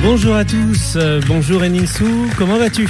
Bonjour à tous, bonjour Eninsou, comment vas-tu?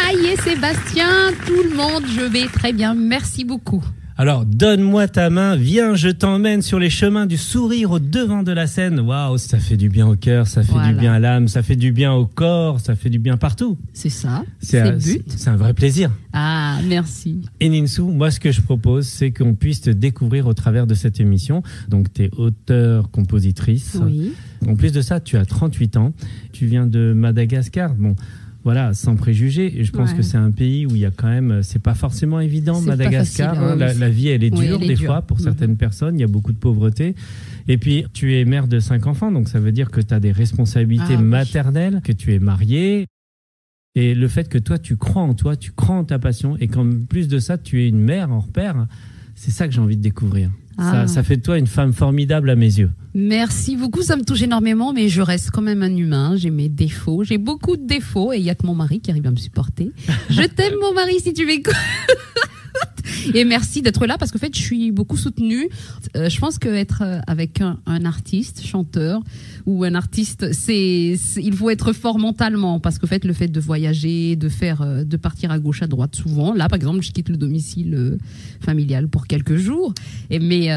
Aïe Sébastien, tout le monde, je vais très bien, merci beaucoup. Alors, donne-moi ta main, viens, je t'emmène sur les chemins du sourire au devant de la scène. Waouh, ça fait du bien au cœur, ça fait du bien à l'âme, ça fait du bien au corps, ça fait du bien partout. C'est ça, c'est le but. C'est un vrai plaisir. Ah, merci. Eninsou, moi ce que je propose, c'est qu'on puisse te découvrir au travers de cette émission. Donc, tu es auteure, compositrice. Oui. En plus de ça, tu as 38 ans, tu viens de Madagascar. Bon. Voilà, sans préjugés. Et je pense que c'est un pays où il y a quand même, c'est pas forcément évident, Madagascar. Pas facile, la vie, elle est dure des fois pour certaines personnes. Il y a beaucoup de pauvreté. Et puis, tu es mère de 5 enfants, donc ça veut dire que tu as des responsabilités maternelles, que tu es mariée. Et le fait que toi, tu crois en toi, tu crois en ta passion, et qu'en plus de ça, tu es une mère hors pair, c'est ça que j'ai envie de découvrir. Ça fait de toi une femme formidable à mes yeux. Merci beaucoup, ça me touche énormément, mais je reste quand même un humain, j'ai mes défauts, j'ai beaucoup de défauts, et il y a que mon mari qui arrive à me supporter. Je t'aime mon mari si tu m'écoutes. Et merci d'être là parce qu'en fait je suis beaucoup soutenue. Je pense qu'être avec un artiste, chanteur ou un artiste, il faut être fort mentalement parce qu'en fait le fait de voyager, de partir à gauche à droite souvent. Là par exemple je quitte le domicile familial pour quelques jours. Mais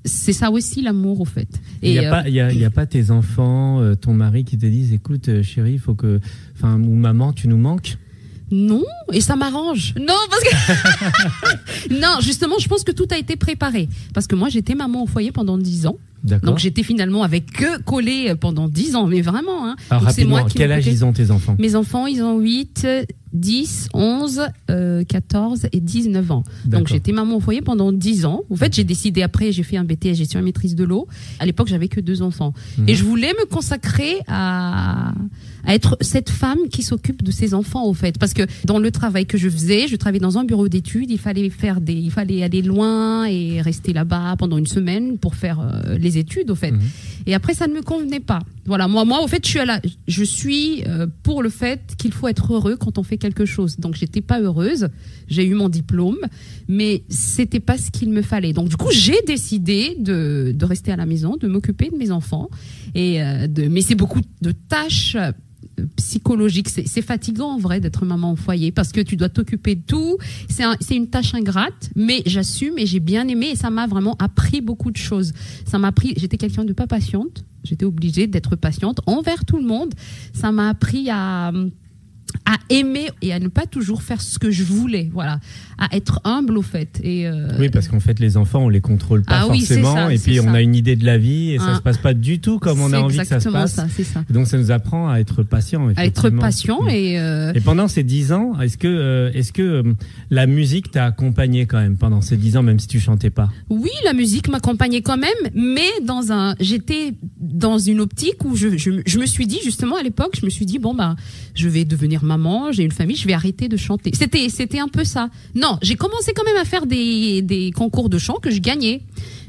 c'est ça aussi l'amour au fait. Il y a pas tes enfants, ton mari qui te disent écoute chérie, il faut que, ou maman tu nous manques. Non, et ça m'arrange. Non, parce que non, justement, je pense que tout a été préparé. Parce que moi, j'étais maman au foyer pendant 10 ans. D'accord. Donc j'étais finalement avec eux collée pendant 10 ans, mais vraiment. Hein. Alors donc, rapidement, quel âge ils ont tes enfants? Mes enfants, ils ont 8, 10, 11, 14 et 19 ans. D'accord. Donc j'étais maman au foyer pendant 10 ans. En fait, j'ai décidé après, j'ai fait un BTS gestion et maîtrise de l'eau. À l'époque, j'avais que 2 enfants. Et je voulais me consacrer à être cette femme qui s'occupe de ses enfants au fait. Parce que dans le travail que je faisais, je travaillais dans un bureau d'études, il fallait aller loin et rester là-bas pendant une semaine pour faire les études au fait. Et après ça ne me convenait pas. Voilà, moi au fait je suis pour le fait qu'il faut être heureux quand on fait quelque chose. Donc j'étais pas heureuse, j'ai eu mon diplôme, mais c'était pas ce qu'il me fallait. Donc du coup, j'ai décidé de rester à la maison, de m'occuper de mes enfants mais c'est beaucoup de tâches psychologique, c'est fatigant en vrai d'être maman au foyer parce que tu dois t'occuper de tout, c'est une tâche ingrate, mais j'assume et j'ai bien aimé et ça m'a vraiment appris beaucoup de choses. J'étais quelqu'un de pas patiente, j'étais obligée d'être patiente envers tout le monde. Ça m'a appris à aimer et à ne pas toujours faire ce que je voulais, voilà, à être humble au fait. Oui, parce qu'en fait les enfants on les contrôle pas forcément, et puis on a une idée de la vie et ça se passe pas du tout comme on a envie que ça se passe. C'est ça. Donc ça nous apprend à être patient. À être patient et pendant ces 10 ans, est-ce que la musique t'a accompagné quand même pendant ces 10 ans, même si tu chantais pas? Oui, la musique m'accompagnait quand même, mais j'étais dans une optique où je me suis dit justement à l'époque, je me suis dit je vais devenir maman, j'ai une famille, je vais arrêter de chanter. C'était un peu ça. Non, j'ai commencé quand même à faire des concours de chant que je gagnais.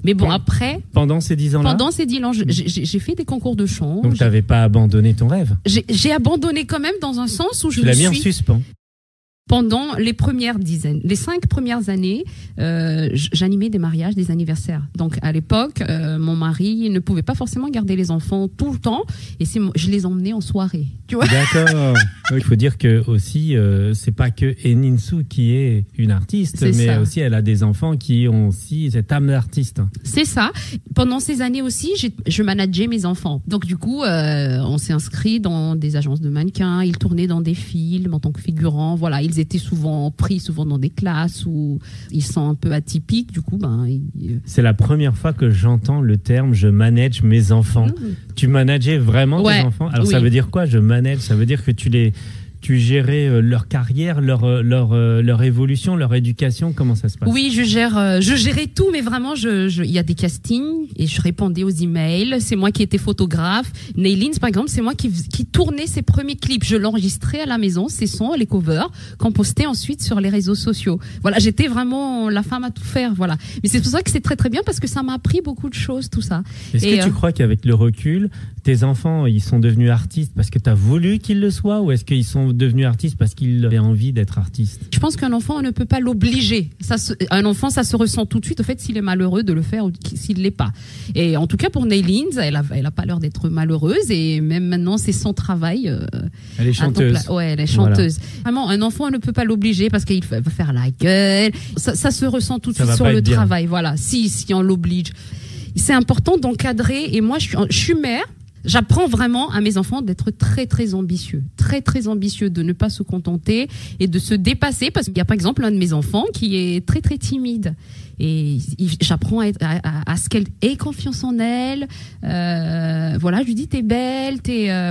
Mais bon, après... Pendant ces 10 ans-là? Pendant ces 10 ans, j'ai fait des concours de chant. Donc t'avais pas abandonné ton rêve? J'ai abandonné quand même dans un sens où tu l'as mis en suspens. Pendant les 5 premières années, j'animais des mariages, des anniversaires. Donc à l'époque, mon mari ne pouvait pas forcément garder les enfants tout le temps, et je les emmenais en soirée. Tu vois? D'accord. Il faut dire que aussi, c'est pas que Eninsou qui est une artiste, mais aussi elle a des enfants qui ont aussi cette âme d'artiste. C'est ça. Pendant ces années aussi, je manageais mes enfants. Donc du coup, on s'est inscrit dans des agences de mannequins. Ils tournaient dans des films en tant que figurants. Voilà, ils étaient souvent dans des classes où ils sont un peu atypiques. Du coup, c'est la première fois que j'entends le terme je manage mes enfants. Tu manageais vraiment tes enfants? Alors ça veut dire quoi, je manage? Ça veut dire que tu gérais leur carrière, leur évolution, leur éducation? Comment ça se passe? Oui, je gérais tout, mais vraiment, il y a des castings et je répondais aux emails. C'est moi qui étais photographe. Nailins, par exemple, c'est moi qui tournais ses premiers clips. Je l'enregistrais à la maison, ses sons, les covers, qu'on postait ensuite sur les réseaux sociaux. Voilà, j'étais vraiment la femme à tout faire, voilà. Mais c'est pour ça que c'est très très bien parce que ça m'a appris beaucoup de choses, tout ça. Est-ce que tu crois qu'avec le recul, tes enfants, ils sont devenus artistes parce que tu as voulu qu'ils le soient, ou est-ce qu'ils sont devenus artistes parce qu'ils avaient envie d'être artistes? Je pense qu'un enfant, on ne peut pas l'obliger. Un enfant, ça se ressent tout de suite, au fait, s'il est malheureux de le faire ou s'il l'est pas. Et en tout cas, pour Neilins, elle a pas l'air d'être malheureuse, et même maintenant, c'est son travail. Elle est chanteuse. Ouais, elle est chanteuse. Voilà. Vraiment, un enfant, on ne peut pas l'obliger parce qu'il va faire la gueule. Ça se ressent tout de suite sur le travail. Voilà. Si on l'oblige. C'est important d'encadrer, et moi, je suis mère. J'apprends vraiment à mes enfants d'être très très ambitieux, de ne pas se contenter et de se dépasser, parce qu'il y a par exemple un de mes enfants qui est très très timide, et j'apprends à ce qu'elle ait confiance en elle. Voilà, je lui dis t'es belle,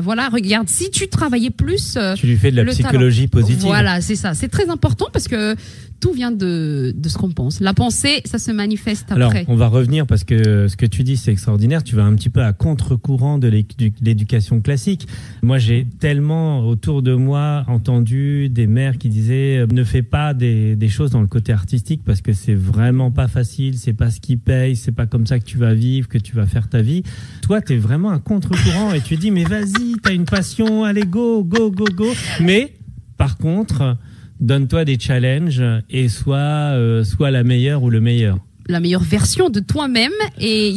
voilà, regarde, si tu travaillais plus, tu lui fais de la psychologie positive. Voilà, c'est ça, c'est très important parce que tout vient de ce qu'on pense. La pensée, ça se manifeste après. Alors, on va revenir parce que ce que tu dis, c'est extraordinaire. Tu vas un petit peu à contre-courant de l'éducation classique. Moi, j'ai tellement autour de moi entendu des mères qui disaient ne fais pas des choses dans le côté artistique parce que c'est vraiment pas facile, c'est pas ce qui paye, c'est pas comme ça que tu vas vivre, que tu vas faire ta vie. Toi, t'es vraiment à contre-courant et tu dis mais vas-y, t'as une passion, allez go. Mais par contre, donne-toi des challenges et sois la meilleure ou le meilleur. La meilleure version de toi-même, et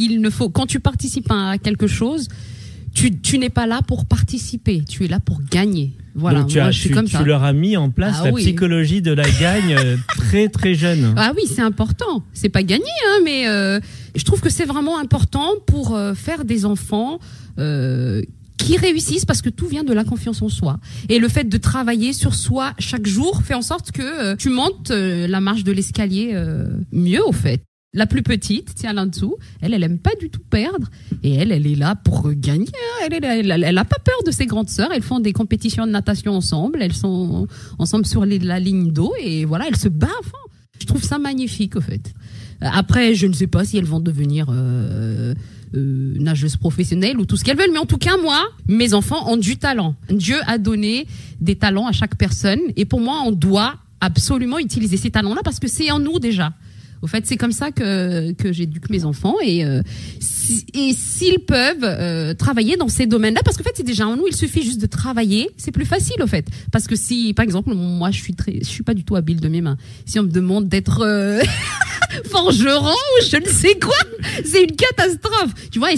quand tu participes à quelque chose, tu n'es pas là pour participer, tu es là pour gagner. Voilà, donc moi je suis comme ça. Tu leur as mis en place la psychologie de la gagne très très jeune. Ah oui, c'est important. C'est pas gagné, hein, mais je trouve que c'est vraiment important pour faire des enfants qui réussissent, parce que tout vient de la confiance en soi. Et le fait de travailler sur soi chaque jour fait en sorte que tu montes la marche de l'escalier mieux, au fait. La plus petite, tiens là en dessous, elle aime pas du tout perdre, et elle est là pour gagner. Elle a pas peur de ses grandes sœurs. Elles font des compétitions de natation ensemble. Elles sont ensemble sur la ligne d'eau, et voilà, elles se battent. Je trouve ça magnifique, au fait. Après, je ne sais pas si elles vont devenir nageuses professionnelles ou tout ce qu'elles veulent, mais en tout cas, moi, mes enfants ont du talent. Dieu a donné des talents à chaque personne, et pour moi, on doit absolument utiliser ces talents-là parce que c'est en nous déjà. Au fait, c'est comme ça que j'éduque mes enfants, et s'ils peuvent travailler dans ces domaines-là, parce qu'en fait, c'est déjà en nous, il suffit juste de travailler, c'est plus facile, au fait. Parce que si, par exemple, moi, je suis pas du tout habile de mes mains. Si on me demande d'être forgeron ou je ne sais quoi, c'est une catastrophe. Tu vois,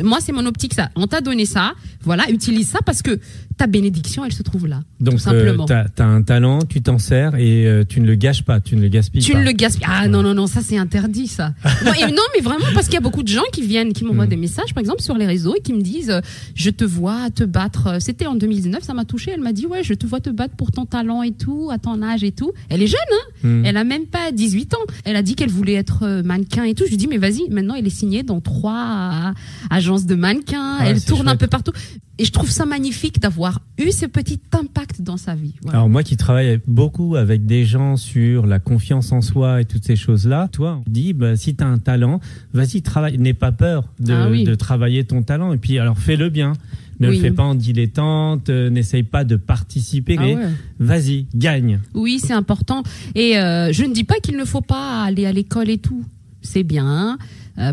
moi, c'est mon optique, ça. On t'a donné ça, voilà, utilise ça, parce que ta bénédiction, elle se trouve là. Donc, tout simplement. T'as un talent, tu t'en sers, et tu ne le gâches pas, tu ne le gaspilles pas. Tu ne le gaspilles. Ah non, ça c'est interdit, ça. Non, mais vraiment, parce qu'il y a beaucoup de gens qui m'envoient des messages, par exemple, sur les réseaux, et qui me disent je te vois te battre. C'était en 2019, ça m'a touchée. Elle m'a dit ouais, je te vois te battre pour ton talent et tout, à ton âge et tout. Elle est jeune, hein. Elle a même pas 18 ans. Elle a dit qu'elle voulait être mannequin et tout. Je lui dis mais vas-y, maintenant elle est signée dans 3 agences de mannequins. Elle tourne un peu partout. Et je trouve ça magnifique d'avoir eu ce petit impact dans sa vie. Voilà. Alors moi qui travaille beaucoup avec des gens sur la confiance en soi et toutes ces choses-là, toi, on dit, si tu as un talent, vas-y, travaille. N'aie pas peur de travailler ton talent. Et puis, alors, fais-le bien. Ne le fais pas en dilettante, n'essaye pas de participer, mais vas-y, gagne. Oui, c'est important. Et je ne dis pas qu'il ne faut pas aller à l'école et tout. C'est bien.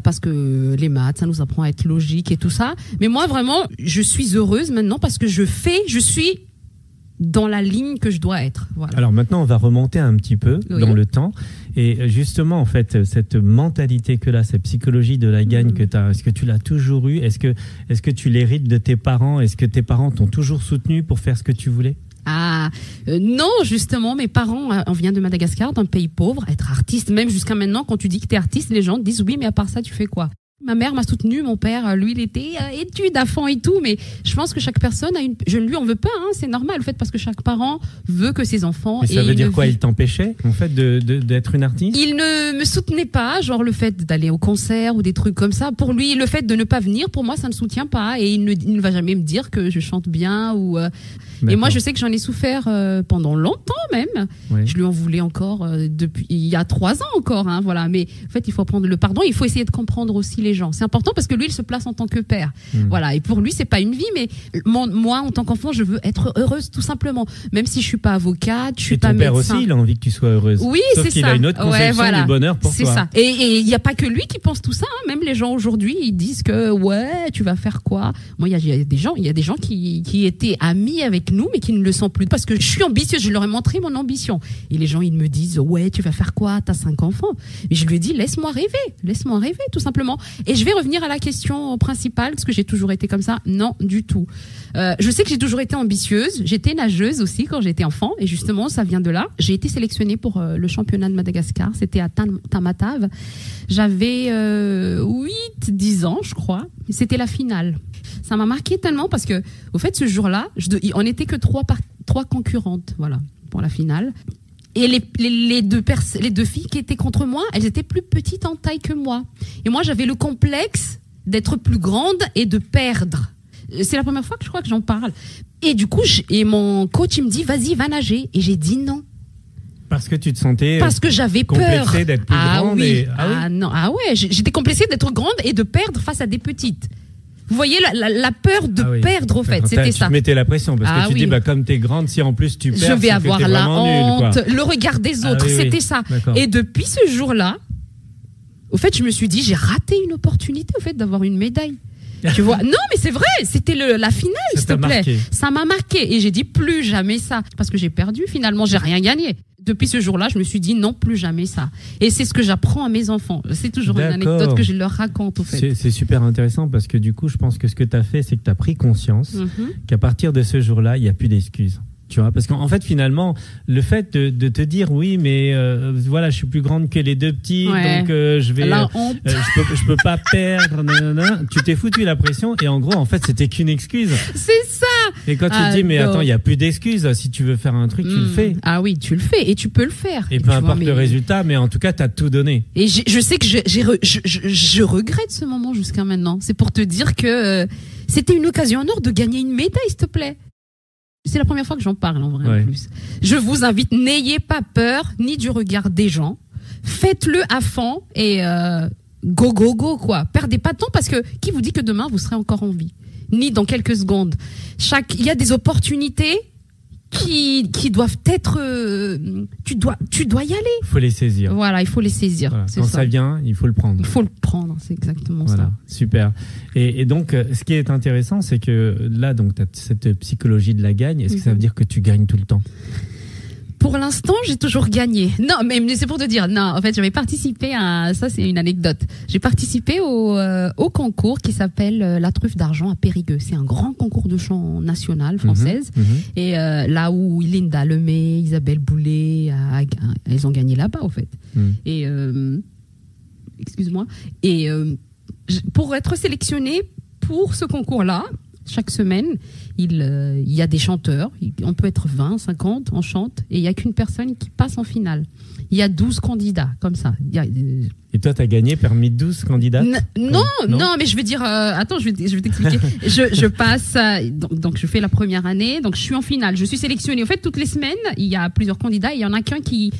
Parce que les maths, ça nous apprend à être logique et tout ça. Mais moi, vraiment, je suis heureuse maintenant parce que je suis dans la ligne que je dois être. Voilà. Alors maintenant, on va remonter un petit peu dans le temps. Et justement, en fait, cette mentalité que là, cette psychologie de la gagne que tu as, est-ce que tu l'as toujours eue? Est-ce que tu l'hérites de tes parents? Est-ce que tes parents t'ont toujours soutenu pour faire ce que tu voulais? Non, justement, mes parents, on vient de Madagascar, d'un pays pauvre, être artiste, même jusqu'à maintenant, quand tu dis que t'es artiste, les gens te disent oui, mais à part ça, tu fais quoi? Ma mère m'a soutenue, mon père, lui, il était études à fond et tout, mais je pense que chaque personne je ne lui en veux pas, hein, c'est normal, en fait, parce que chaque parent veut que ses enfants. Mais ça veut dire quoi? Il t'empêchait, en fait, d'être une artiste? Il ne me soutenait pas, genre le fait d'aller au concert ou des trucs comme ça. Pour lui, le fait de ne pas venir, pour moi, ça ne soutient pas, et il ne va jamais me dire que je chante bien ou. Et moi, je sais que j'en ai souffert pendant longtemps même. Ouais. Je lui en voulais encore depuis il y a 3 ans encore, hein, voilà. Mais en fait, il faut prendre le pardon. Il faut essayer de comprendre aussi les les gens. C'est important parce que lui, il se place en tant que père. Voilà. Et pour lui, c'est pas une vie, mais moi, en tant qu'enfant, je veux être heureuse, tout simplement. Même si je suis pas avocate, je suis pas médecin. Et ton père aussi, il a envie que tu sois heureuse. Oui, sauf c'est qu'il ça. a une autre conception du bonheur pour toi. C'est ça. Et il y a pas que lui qui pense tout ça. Même les gens aujourd'hui, ils disent que ouais, tu vas faire quoi? Moi, il y a des gens qui étaient amis avec nous, mais qui ne le sont plus parce que je suis ambitieuse. Je leur ai montré mon ambition. Et les gens, ils me disent ouais, tu vas faire quoi? T'as 5 enfants. Mais je lui ai dit laisse-moi rêver, tout simplement. Et je vais revenir à la question principale, parce que j'ai toujours été comme ça. Non, du tout. Je sais que j'ai toujours été ambitieuse. J'étais nageuse aussi quand j'étais enfant, et justement, ça vient de là. J'ai été sélectionnée pour le championnat de Madagascar. C'était à Tamatave. J'avais 8-10 ans, je crois. C'était la finale. Ça m'a marqué tellement parce que, au fait, ce jour-là, on n'était que 3 concurrentes, voilà, pour la finale. Et les deux filles qui étaient contre moi, elles étaient plus petites en taille que moi. Et moi, j'avais le complexe d'être plus grande et de perdre. C'est la première fois que je crois que j'en parle. Et du coup, mon coach, il me dit, vas-y, va nager. Et j'ai dit non. Parce que tu te sentais parce que j'avais peur d'être plus grande. Oui. Non, ouais, j'étais complexée d'être grande et de perdre face à des petites. Vous voyez la peur de perdre, au fait, c'était ça. Tu mettais la pression parce que tu dis comme t'es grande, si en plus tu perds, je vais avoir la honte, nul, le regard des autres, c'était ça. D'accord. Et depuis ce jour-là, au fait, je me suis dit j'ai raté une opportunité, au fait, d'avoir une médaille. Tu vois? Non, mais c'est vrai, c'était la finale, s'il te plaît. Ça m'a marqué et j'ai dit plus jamais ça parce que j'ai perdu. Finalement, j'ai rien gagné. Depuis ce jour-là, je me suis dit non, plus jamais ça. Et c'est ce que j'apprends à mes enfants. C'est toujours une anecdote que je leur raconte, au fait. C'est super intéressant parce que du coup, je pense que ce que tu as fait, c'est que tu as pris conscience qu'à partir de ce jour-là, il n'y a plus d'excuses. Tu vois, parce qu'en fait, finalement, le fait de te dire oui, mais voilà, je suis plus grande que les deux petits, donc je vais, je peux pas perdre. Tu t'es foutu la pression et en gros, en fait, c'était qu'une excuse. C'est ça. Et quand tu te dis mais attends, il y a plus d'excuses. Si tu veux faire un truc, tu le fais. Ah oui, tu le fais et tu peux le faire. Et peu importe le résultat, mais en tout cas, t'as tout donné. Et je sais que je regrette ce moment jusqu'à maintenant. C'est pour te dire que c'était une occasion en or de gagner une médaille, s'il te plaît. C'est la première fois que j'en parle, en vrai, en plus. Je vous invite, n'ayez pas peur, ni du regard des gens. Faites-le à fond et go, quoi. Perdez pas de temps parce que qui vous dit que demain, vous serez encore en vie? Ni dans quelques secondes. Il y a des opportunités qui doivent être, tu dois y aller. Il faut les saisir. Voilà, il faut les saisir. Voilà. Quand ça vient, il faut le prendre. Il faut le prendre, c'est exactement ça. Super. Et donc, ce qui est intéressant, c'est que là, donc, tu as cette psychologie de la gagne. Est-ce que ça veut dire que tu gagnes tout le temps? Pour l'instant, j'ai toujours gagné. Non, mais c'est pour te dire. Non, en fait, j'avais participé à ça, c'est une anecdote. J'ai participé au concours qui s'appelle La Truffe d'argent à Périgueux. C'est un grand concours de chant national française. Et là où Linda Lemay, Isabelle Boulay, elles ont gagné là-bas, au fait. Et excuse-moi. Et pour être sélectionnée pour ce concours-là, chaque semaine, il y a des chanteurs. On peut être 20, 50, on chante. Et il n'y a qu'une personne qui passe en finale. Il y a 12 candidats, comme ça. Et toi, tu as gagné parmi 12 candidats? Non, mais je vais dire... attends, je vais t'expliquer. je passe... donc, je fais la première année. Donc, je suis en finale. Je suis sélectionnée. En fait, toutes les semaines, il y a plusieurs candidats. Et il y en a qu'un qui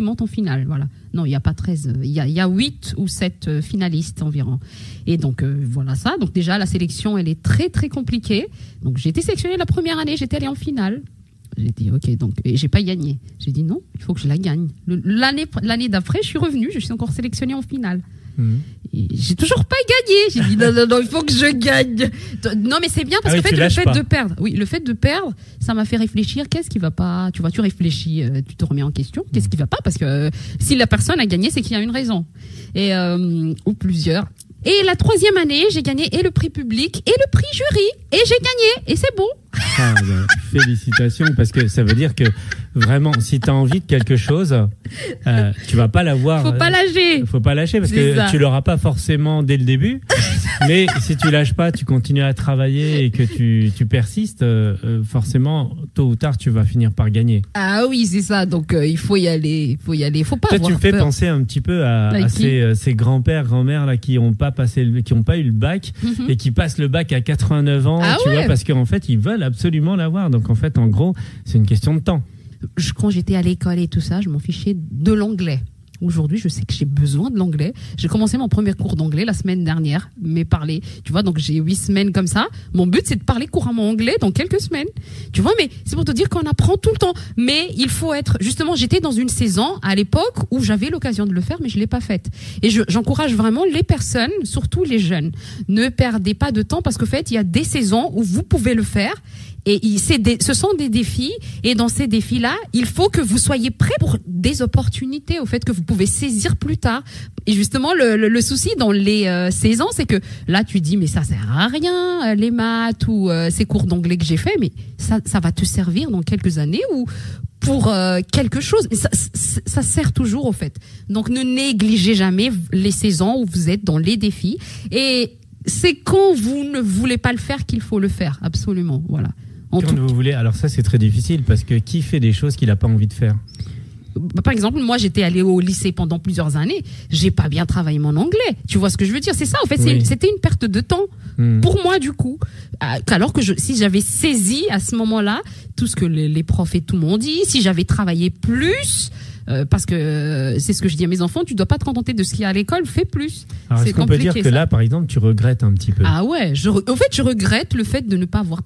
monte en finale. Voilà. Non, il n'y a pas 13. Il y a 8 ou 7 finalistes environ. Et donc, voilà ça. Donc, déjà, la sélection, elle est très, très compliquée. Donc, j'ai été sélectionnée la première année. J'étais allée en finale. J'ai dit, ok, donc, et j'ai pas gagné. J'ai dit, non, il faut que je la gagne. L'année d'après, je suis revenue, je suis encore sélectionnée en finale. Et j'ai toujours pas gagné. J'ai dit, non, il faut que je gagne. Non, mais c'est bien parce qu'en fait, le fait de perdre, le fait de perdre, ça m'a fait réfléchir. Qu'est-ce qui va pas? Tu vois, tu réfléchis, tu te remets en question. Qu'est-ce qui va pas? Parce que si la personne a gagné, c'est qu'il y a une raison. Et, ou plusieurs. Et la 3e année, j'ai gagné et le prix public et le prix jury. Et j'ai gagné. Et c'est beau. Félicitations, parce que ça veut dire que vraiment, si tu as envie de quelque chose, tu vas pas l'avoir. Faut pas lâcher. Faut pas lâcher parce que tu l'auras pas forcément dès le début. Mais si tu lâches pas, tu continues à travailler et que tu persistes, forcément, tôt ou tard, tu vas finir par gagner. Ah oui, c'est ça. Donc, il faut y aller. Faut pas Toi, avoir tu me fais peur. penser un petit peu à ces grands-pères, grand-mères là qui ont pas eu le bac et qui passent le bac à 89 ans, tu vois, parce qu'en fait, ils veulent absolument l'avoir. Donc, en fait, en gros, c'est une question de temps. Quand j'étais à l'école et tout ça, je m'en fichais de l'anglais. Aujourd'hui, je sais que j'ai besoin de l'anglais. J'ai commencé mon premier cours d'anglais la semaine dernière, mais parler, tu vois, donc j'ai 8 semaines comme ça. Mon but, c'est de parler couramment anglais dans quelques semaines. Tu vois, mais c'est pour te dire qu'on apprend tout le temps. Mais il faut être, justement, j'étais dans une saison à l'époque où j'avais l'occasion de le faire, mais je l'ai pas faite. Et j'encourage vraiment les personnes, surtout les jeunes, ne perdez pas de temps parce qu'en fait, il y a des saisons où vous pouvez le faire. Et ce sont des défis, et dans ces défis-là, il faut que vous soyez prêts pour des opportunités, au fait que vous pouvez saisir plus tard. Et justement, le souci dans les saisons, c'est que là, tu dis, mais ça sert à rien, les maths ou ces cours d'anglais que j'ai fait, mais ça va te servir dans quelques années ou pour quelque chose. Et ça sert toujours, au fait. Donc, ne négligez jamais les saisons où vous êtes dans les défis. Et c'est quand vous ne voulez pas le faire qu'il faut le faire, absolument. Voilà. Quand vous voulez, alors ça c'est très difficile parce que qui fait des choses qu'il n'a pas envie de faire? Par exemple, moi j'étais allée au lycée pendant plusieurs années, j'ai pas bien travaillé mon anglais. Tu vois ce que je veux dire? C'est ça, en fait, oui. C'était une perte de temps pour moi du coup. Alors que si j'avais saisi à ce moment-là tout ce que les profs et tout m'ont dit, si j'avais travaillé plus. Parce que c'est ce que je dis à mes enfants, tu dois pas te contenter de ce qu'il y a à l'école, fais plus. Alors est-ce qu'on peut dire que là, par exemple, tu regrettes un petit peu? Ah ouais, en fait, je regrette le fait de ne pas avoir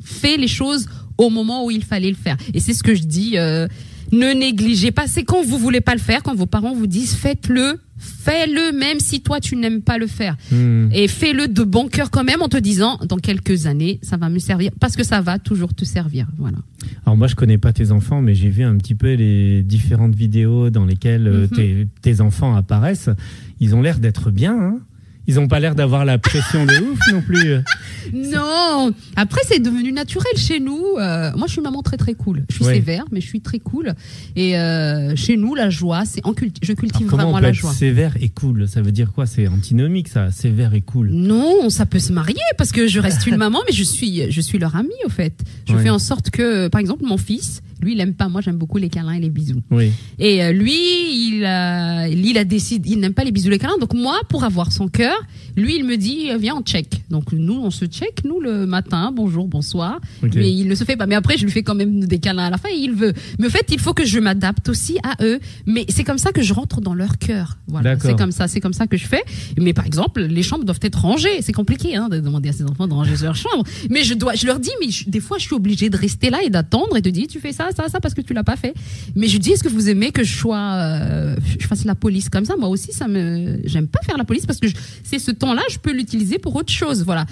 fait les choses au moment où il fallait le faire. Et c'est ce que je dis, ne négligez pas. C'est quand vous voulez pas le faire, quand vos parents vous disent faites-le, fais-le même si toi tu n'aimes pas le faire. Et fais-le de bon cœur quand même en te disant dans quelques années ça va me servir parce que ça va toujours te servir. Voilà. Alors moi je connais pas tes enfants mais j'ai vu un petit peu les différentes vidéos dans lesquelles tes enfants apparaissent. Ils ont l'air d'être bien, hein? Ils n'ont pas l'air d'avoir la pression de ouf non plus. Non. Après, c'est devenu naturel chez nous. Moi, je suis maman très très cool. Je suis sévère, mais je suis très cool. Et chez nous, la joie, je cultive vraiment la joie. Sévère et cool, ça veut dire quoi? C'est antinomique, ça. Sévère et cool. Non, ça peut se marier parce que je reste une maman, mais je suis leur amie au fait. Je fais en sorte que, par exemple, mon fils. Lui, il aime pas. Moi, j'aime beaucoup les câlins et les bisous. Oui. Et lui, il a décidé, il n'aime pas les bisous et les câlins. Donc moi, pour avoir son cœur, lui, il me dit, viens, on check. Donc nous, on se check, nous, le matin, bonjour, bonsoir. Okay. Mais il ne se fait pas. Mais après, je lui fais quand même des câlins à la fin et il veut. Mais en fait, il faut que je m'adapte aussi à eux. Mais c'est comme ça que je rentre dans leur cœur. Voilà. C'est comme ça que je fais. Mais par exemple, les chambres doivent être rangées. C'est compliqué, hein, de demander à ses enfants de ranger leur chambre. Mais je leur dis, mais des fois, je suis obligée de rester là et d'attendre et de dire, tu fais ça parce que tu l'as pas fait. Mais je dis, est-ce que vous aimez que je fasse la police comme ça? Moi aussi, j'aime pas faire la police parce que c'est ce temps-là, je peux l'utiliser pour autre chose. Voilà.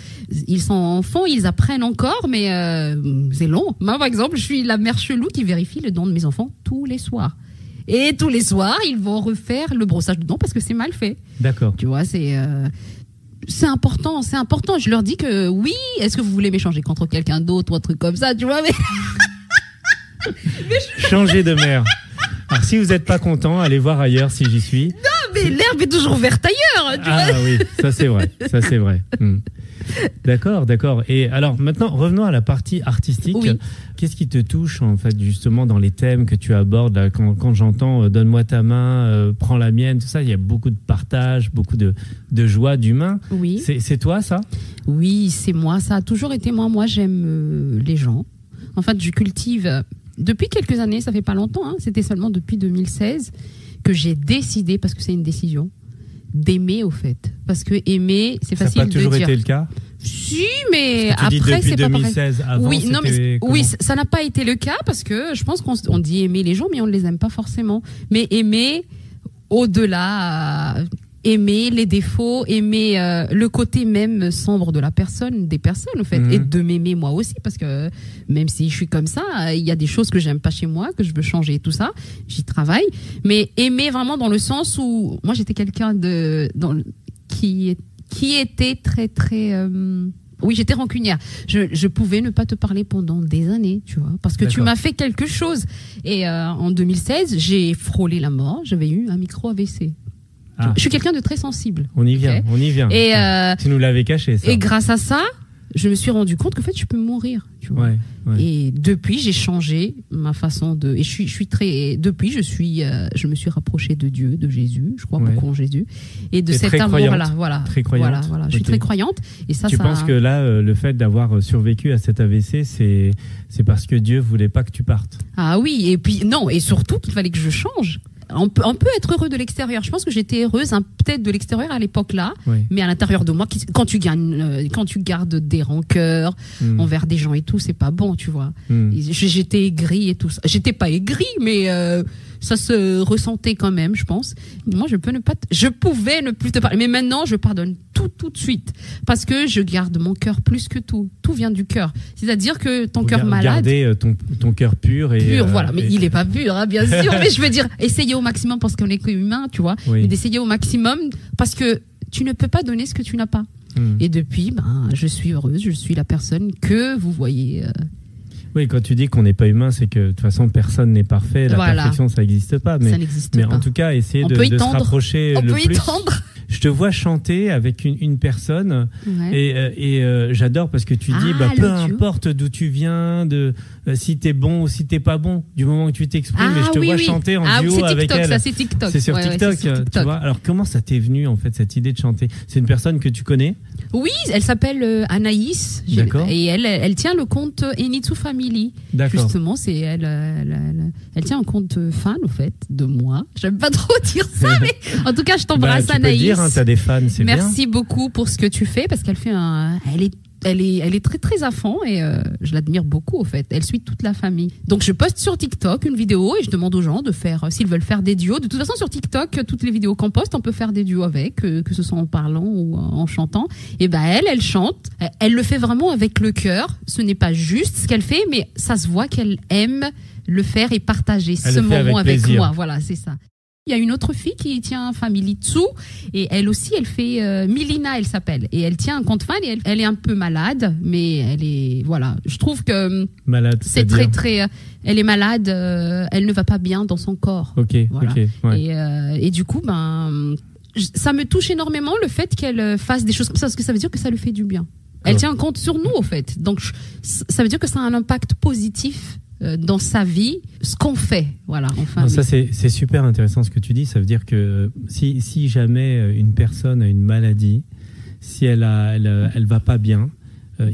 Ils sont enfants, ils apprennent encore, mais c'est long. Moi, par exemple, je suis la mère chelou qui vérifie le dent de mes enfants tous les soirs. Et tous les soirs, ils vont refaire le brossage de dents parce que c'est mal fait. D'accord. Tu vois, c'est important, c'est important. Je leur dis que oui, est-ce que vous voulez m'échanger contre quelqu'un d'autre ou un truc comme ça, tu vois, mais... Changer de mère. Alors si vous n'êtes pas content, allez voir ailleurs si j'y suis. Non, mais l'herbe est toujours verte ailleurs. Tu vois oui, ça c'est vrai. D'accord. Et alors maintenant, revenons à la partie artistique. Oui. Qu'est-ce qui te touche en fait justement dans les thèmes que tu abordes là, quand j'entends donne-moi ta main, prends la mienne, tout ça, il y a beaucoup de partage, beaucoup de joie, d'humain. Oui. C'est toi ça? Oui, c'est moi. Ça a toujours été moi. Moi, j'aime les gens. En fait, je cultive depuis quelques années, ça fait pas longtemps, hein, c'était seulement depuis 2016 que j'ai décidé, parce que c'est une décision, d'aimer au fait. Parce que aimer, c'est facile de dire. Ça n'a pas toujours été le cas? Si, mais après, c'est pas pareil. 2016, avant, oui, non, mais oui, ça n'a pas été le cas parce que je pense qu'on dit aimer les gens, mais on ne les aime pas forcément. Mais aimer au-delà... aimer les défauts, aimer le côté même sombre de la personne, des personnes en fait, et de m'aimer moi aussi parce que même si je suis comme ça, il y a des choses que j'aime pas chez moi, que je veux changer et tout ça, j'y travaille, mais aimer vraiment dans le sens où moi j'étais quelqu'un qui était très très oui, j'étais rancunière. Je pouvais ne pas te parler pendant des années, tu vois, parce que tu m'as fait quelque chose. Et en 2016, j'ai frôlé la mort, j'avais eu un micro-AVC. Je suis quelqu'un de très sensible. On y vient. Et tu nous l'avais caché, ça. Et grâce à ça, je me suis rendu compte qu'en fait, je peux mourir. Tu vois. Ouais. Et depuis, j'ai changé ma façon de. Et depuis, je me suis rapprochée de Dieu, de Jésus. Je crois beaucoup en Jésus. Et de cet amour-là. Voilà. Très croyante. Voilà. Je suis très croyante. Et ça, penses que là, le fait d'avoir survécu à cet AVC, c'est parce que Dieu voulait pas que tu partes? Ah oui. Et puis, non. Et surtout qu'il fallait que je change. On peut être heureux de l'extérieur. Je pense que j'étais heureuse peut-être de l'extérieur à l'époque là, mais à l'intérieur de moi, quand tu gardes des rancœurs envers des gens et tout, c'est pas bon, tu vois. J'étais aigrie et tout ça. J'étais pas aigrie, mais ça se ressentait quand même, je pense. Moi, je pouvais ne plus te parler, mais maintenant, je pardonne tout de suite, parce que je garde mon cœur plus que tout. Tout vient du cœur. C'est-à-dire que ton cœur malade. Garder ton cœur pur voilà. Mais il est pas pur, hein, bien sûr. Mais je veux dire, essayer au maximum parce qu'on est humain, tu vois. Mais d'essayer au maximum parce que tu ne peux pas donner ce que tu n'as pas. Et depuis, je suis heureuse. Je suis la personne que vous voyez. Oui, quand tu dis qu'on n'est pas humain, c'est que de toute façon personne n'est parfait. La perfection, ça n'existe pas. Mais, ça n'existe pas. En tout cas, essayer de se rapprocher le plus. On peut y tendre. Je te vois chanter avec une personne et j'adore parce que tu dis peu importe d'où tu viens, si t'es bon ou si t'es pas bon, du moment que tu t'exprimes, et je te vois chanter en duo avec elle. C'est TikTok. C'est sur TikTok, tu vois. Alors comment ça t'est venu en fait cette idée de chanter? C'est une personne que tu connais? Oui, elle s'appelle Anaïs. D'accord. Et elle tient le compte Enitsu Family. D'accord. Justement, c'est elle tient un compte fan au fait de moi. J'aime pas trop dire ça, mais en tout cas, je t'embrasse Anaïs. Tu peux dire, t'as des fans, c'est bien. Merci beaucoup pour ce que tu fais parce qu'elle fait elle est très très à fond et je l'admire beaucoup au fait. Elle suit toute la famille. Donc je poste sur TikTok une vidéo et je demande aux gens de faire s'ils veulent faire des duos. De toute façon sur TikTok, toutes les vidéos qu'on poste, on peut faire des duos avec, que ce soit en parlant ou en chantant. Et elle chante. Elle le fait vraiment avec le cœur. Ce n'est pas juste ce qu'elle fait, mais ça se voit qu'elle aime le faire et partager ce moment avec moi. Voilà, c'est ça. Il y a une autre fille qui tient Family Tsu et elle aussi, elle fait Milina, elle s'appelle, et elle tient un compte fan et elle est un peu malade, mais elle est je trouve que malade, c'est très elle est malade, elle ne va pas bien dans son corps. Voilà. Et du coup ça me touche énormément le fait qu'elle fasse des choses comme ça parce que ça veut dire que ça lui fait du bien. Elle tient un compte sur nous au fait, donc ça veut dire que ça a un impact positif dans sa vie, ce qu'on fait, voilà. Enfin, ça c'est super intéressant ce que tu dis. Ça veut dire que si jamais une personne a une maladie, si elle va pas bien,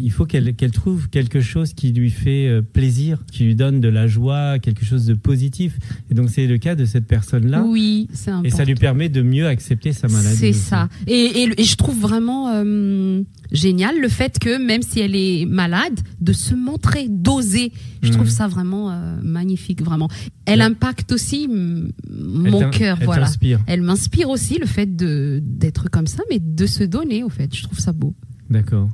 il faut qu'elle trouve quelque chose qui lui fait plaisir, qui lui donne de la joie, quelque chose de positif. Et donc c'est le cas de cette personne-là. Oui, c'est important. Et ça lui permet de mieux accepter sa maladie. C'est ça. Et je trouve vraiment génial le fait que même si elle est malade, de se montrer, d'oser. Je trouve ça vraiment magnifique, vraiment. Elle impacte aussi mon cœur, voilà. T'inspire. Elle m'inspire aussi le fait d'être comme ça, mais de se donner, au fait. Je trouve ça beau. D'accord.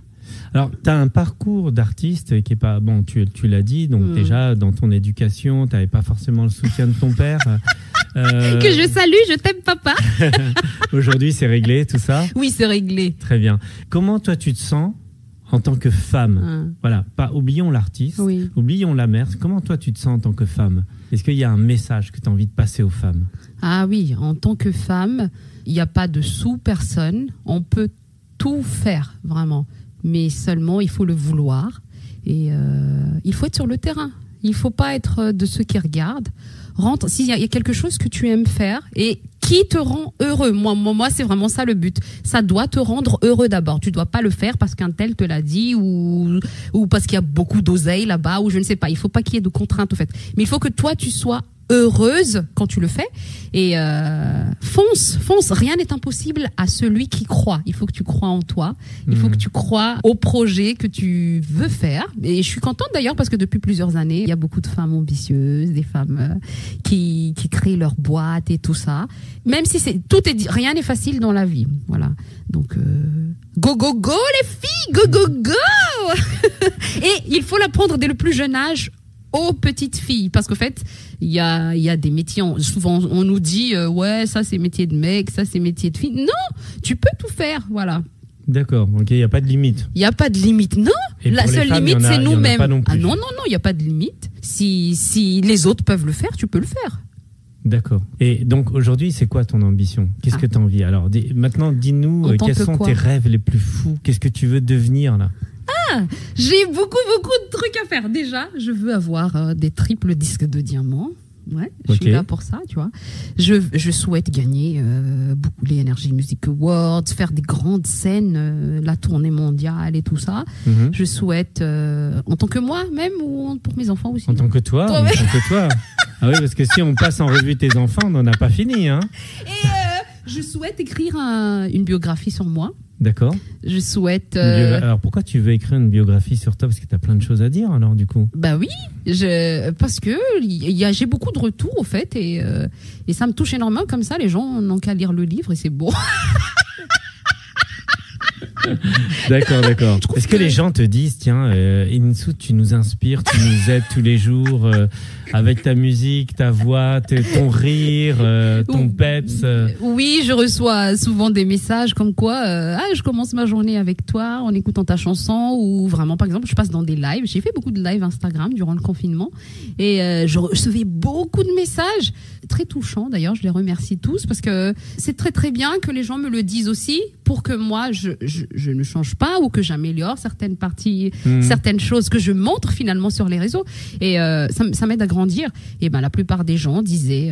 Alors, tu as un parcours d'artiste qui est pas bon. Tu l'as dit, donc déjà dans ton éducation, tu n'avais pas forcément le soutien de ton père. Que je salue, je t'aime papa. Aujourd'hui, c'est réglé tout ça. Oui, c'est réglé. Très bien. Comment toi tu te sens en tant que femme? Voilà, oublions l'artiste, oublions la mère. Comment toi tu te sens en tant que femme? Est-ce qu'il y a un message que tu as envie de passer aux femmes? Ah oui, en tant que femme, il n'y a pas de sous-personne. On peut tout faire, vraiment. Mais seulement, il faut le vouloir. Et il faut être sur le terrain. Il ne faut pas être de ceux qui regardent. Rentre, s'il y a quelque chose que tu aimes faire et qui te rend heureux. Moi, c'est vraiment ça le but. Ça doit te rendre heureux d'abord. Tu dois pas le faire parce qu'un tel te l'a dit ou parce qu'il y a beaucoup d'oseille là-bas ou je ne sais pas. Il faut pas qu'il y ait de contraintes, au fait. Mais il faut que toi, tu sois heureuse quand tu le fais et fonce, rien n'est impossible à celui qui croit. Il faut que tu crois en toi, il faut que tu crois au projet que tu veux faire. Et je suis contente d'ailleurs parce que depuis plusieurs années il y a beaucoup de femmes ambitieuses, des femmes qui créent leur boîte et tout ça, même si rien n'est facile dans la vie, voilà. Donc go les filles, go et il faut l'apprendre dès le plus jeune âge aux petites filles, parce qu'en fait il y a des métiers, souvent on nous dit ouais, ça c'est métier de mec, ça c'est métier de fille. Non, tu peux tout faire, voilà. D'accord, ok, il n'y a pas de limite. Il n'y a pas de limite, non. La seule limite, c'est nous-mêmes. Ah non, il n'y a pas de limite. Si les autres peuvent le faire, tu peux le faire. D'accord. Et donc aujourd'hui, c'est quoi ton ambition? Qu'est-ce que tu as envie? Alors maintenant, dis-nous, quels sont tes rêves les plus fous? Qu'est-ce que tu veux devenir là? J'ai beaucoup de trucs à faire. Déjà, je veux avoir des triples disques de diamant. Ouais, je suis là pour ça, tu vois. Je souhaite gagner beaucoup les Energy Music Awards, faire des grandes scènes, la tournée mondiale et tout ça. Je souhaite, en tant que moi même ou pour mes enfants aussi. En tant que toi, Ah oui, parce que si on passe en revue tes enfants, on n'en a pas fini. Hein. Et je souhaite écrire une biographie sur moi. D'accord. Je souhaite... Alors pourquoi tu veux écrire une biographie sur toi? Parce que tu as plein de choses à dire alors du coup. Bah oui, parce que j'ai beaucoup de retours au fait et ça me touche énormément comme ça. Les gens n'ont qu'à lire le livre et c'est beau. D'accord. Est-ce que les gens te disent, tiens, Insou, tu nous inspires, tu nous aides tous les jours avec ta musique, ta voix, ton rire, ton peps Oui, je reçois souvent des messages comme quoi, je commence ma journée avec toi en écoutant ta chanson ou vraiment, par exemple, je passe dans des lives. J'ai fait beaucoup de lives Instagram durant le confinement et je recevais beaucoup de messages très touchants. D'ailleurs, je les remercie tous parce que c'est très très bien que les gens me le disent aussi pour que moi je ne change pas ou que j'améliore certaines parties, certaines choses que je montre finalement sur les réseaux et ça m'aide à grandir. Et ben la plupart des gens disaient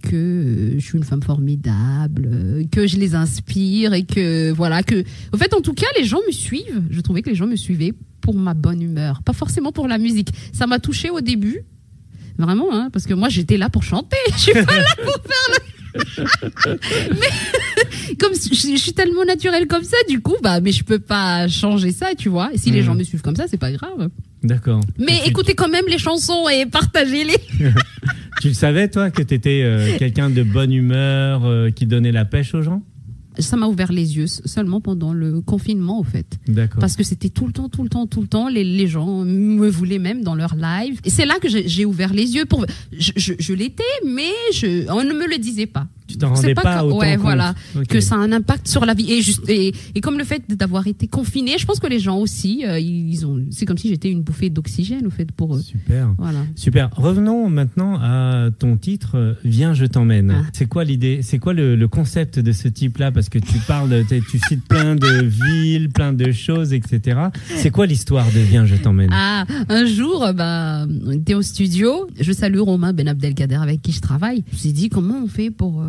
que je suis une femme formidable, que je les inspire et que voilà que en fait en tout cas les gens me suivent. Je trouvais que les gens me suivaient pour ma bonne humeur, pas forcément pour la musique. Ça m'a touchée au début. Vraiment hein, parce que moi j'étais là pour chanter, je suis pas là pour faire mais comme je suis tellement naturelle comme ça, du coup, mais je peux pas changer ça, tu vois. Et si les gens me suivent comme ça, c'est pas grave. D'accord. Mais écoutez quand même les chansons et partagez-les. Tu le savais, toi, que t'étais quelqu'un de bonne humeur, qui donnait la pêche aux gens? Ça m'a ouvert les yeux seulement pendant le confinement, au fait. D'accord. Parce que c'était tout le temps. Les gens me voulaient même dans leur live. Et c'est là que j'ai ouvert les yeux. Je l'étais, mais on ne me le disait pas. Tu t'en rendais pas autant compte. Voilà, okay. Que ça a un impact sur la vie et comme le fait d'avoir été confiné, je pense que les gens aussi c'est comme si j'étais une bouffée d'oxygène au fait pour eux. Super. Voilà. Super. Revenons maintenant à ton titre Viens je t'emmène. Ah. C'est quoi l'idée? C'est quoi le concept de ce type-là? Parce que tu tu cites plein de villes, plein de choses, etc. C'est quoi l'histoire de Viens je t'emmène? Un jour, on était au studio. Je salue Romain Ben Abdelkader avec qui je travaille. Je me suis dit comment on fait pour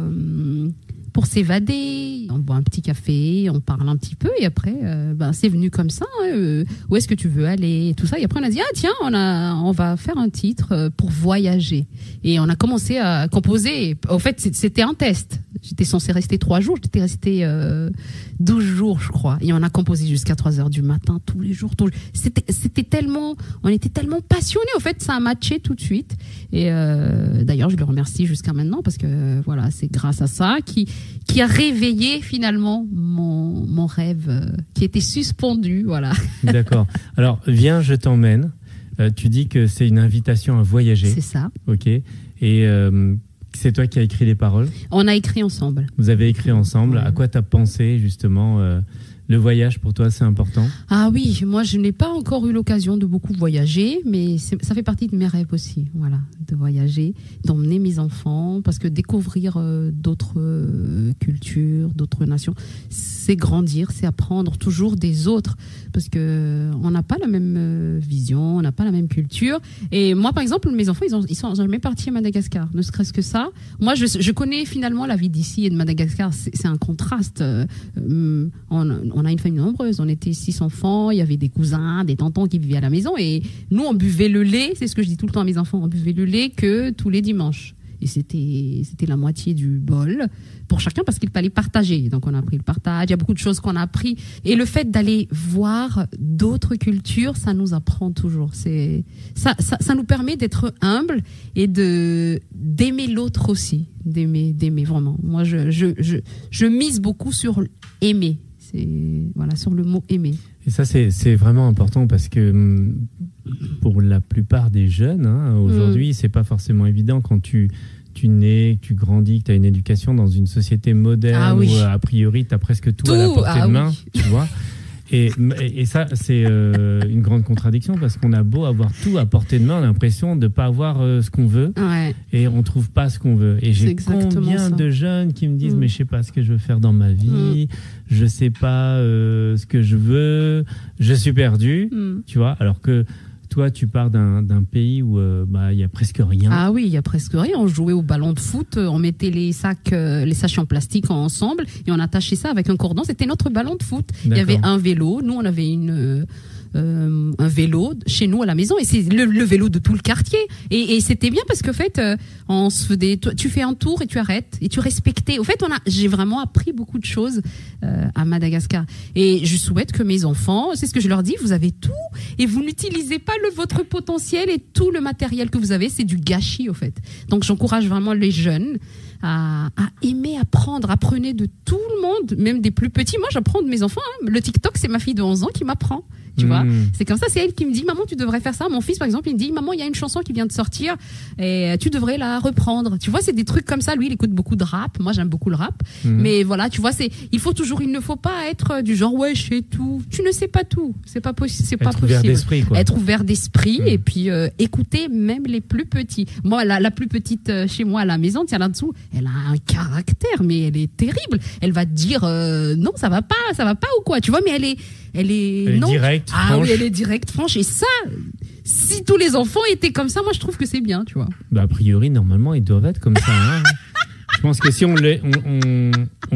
s'évader. On boit un petit café, on parle un petit peu et après, c'est venu comme ça. Où est-ce que tu veux aller et tout ça. Et après, on a dit, tiens, on va faire un titre pour voyager. Et on a commencé à composer. Au fait, c'était un test. J'étais censée rester 3 jours. J'étais restée 12 jours, je crois. Et on a composé jusqu'à 3h du matin, tous les jours. C'était tellement, on était tellement passionnés. Au fait, ça a matché tout de suite. Et d'ailleurs, je le remercie jusqu'à maintenant parce que voilà, c'est grâce à ça qui a réveillé finalement mon rêve qui était suspendu, voilà. D'accord. Alors, viens, je t'emmène. Tu dis que c'est une invitation à voyager. C'est ça. Ok. Et c'est toi qui as écrit les paroles? On a écrit ensemble. Vous avez écrit ensemble. Ouais. À quoi tu as pensé justement le voyage pour toi, c'est important? Ah oui, moi je n'ai pas encore eu l'occasion de beaucoup voyager, mais ça fait partie de mes rêves aussi, voilà, de voyager, d'emmener mes enfants, parce que découvrir d'autres cultures, d'autres nations, c'est grandir, c'est apprendre toujours des autres, parce que on n'a pas la même vision, on n'a pas la même culture. Et moi, par exemple, mes enfants, ils sont jamais partis à Madagascar, ne serait-ce que ça. Moi, je connais finalement la vie d'ici et de Madagascar, c'est un contraste. On a une famille nombreuse, on était 6 enfants, il y avait des cousins, des tontons qui vivaient à la maison et nous on buvait le lait, c'est ce que je dis tout le temps à mes enfants, on buvait le lait que tous les dimanches. Et c'était la moitié du bol pour chacun parce qu'il fallait partager. Donc on a appris le partage, il y a beaucoup de choses qu'on a appris. Et le fait d'aller voir d'autres cultures, ça nous apprend toujours. Ça nous permet d'être humbles et d'aimer l'autre aussi, d'aimer vraiment. Moi je mise beaucoup sur aimer. Voilà, sur le mot aimer. Et ça, c'est vraiment important parce que pour la plupart des jeunes, aujourd'hui, c'est pas forcément évident quand tu nais, que tu grandis, que tu as une éducation dans une société moderne où, a priori, tu as presque tout à la portée de main, tu vois. Et ça, c'est une grande contradiction parce qu'on a beau avoir tout à portée de main, on a l'impression de ne pas avoir ce qu'on veut et on ne trouve pas ce qu'on veut. Et j'ai combien de jeunes qui me disent mais je ne sais pas ce que je veux faire dans ma vie, je ne sais pas ce que je veux, je suis perdu, tu vois, alors que toi, tu pars d'un pays où il y a presque rien. Ah oui, il y a presque rien. On jouait au ballon de foot, on mettait les sachets en plastique ensemble et on attachait ça avec un cordon. C'était notre ballon de foot. D'accord. Il y avait un vélo. Nous, on avait un vélo chez nous à la maison, et c'est le vélo de tout le quartier. Et c'était bien parce qu'en fait, on se faisait, tu fais un tour et tu arrêtes et tu respectais. Au fait, j'ai vraiment appris beaucoup de choses à Madagascar. Et je souhaite que mes enfants, c'est ce que je leur dis, vous avez tout et vous n'utilisez pas votre potentiel, et tout le matériel que vous avez, c'est du gâchis au fait. Donc j'encourage vraiment les jeunes à aimer apprendre. Apprenez de tout le monde, même des plus petits. Moi, j'apprends de mes enfants. Le TikTok, c'est ma fille de 11 ans qui m'apprend. Tu vois, c'est comme ça, c'est elle qui me dit, maman, tu devrais faire ça. Mon fils, par exemple, il me dit, maman, il y a une chanson qui vient de sortir et tu devrais la reprendre. Tu vois, c'est des trucs comme ça. Lui, il écoute beaucoup de rap. Moi, j'aime beaucoup le rap. Mais voilà, tu vois, il ne faut pas être du genre, ouais, je sais tout. Tu ne sais pas tout. C'est pas possible. C'est pas possible. Ouvert d'esprit, quoi. Être ouvert d'esprit et puis écouter même les plus petits. Moi, la plus petite chez moi à la maison, tiens là-dessous, elle a un caractère, mais elle est terrible. Elle va te dire, non, ça va pas ou quoi. Tu vois, mais elle est non. Directe, franche. Oui, elle est directe, franche. Et ça, si tous les enfants étaient comme ça, moi je trouve que c'est bien, tu vois. Bah, a priori, normalement, ils doivent être comme ça. Hein. Je pense que si on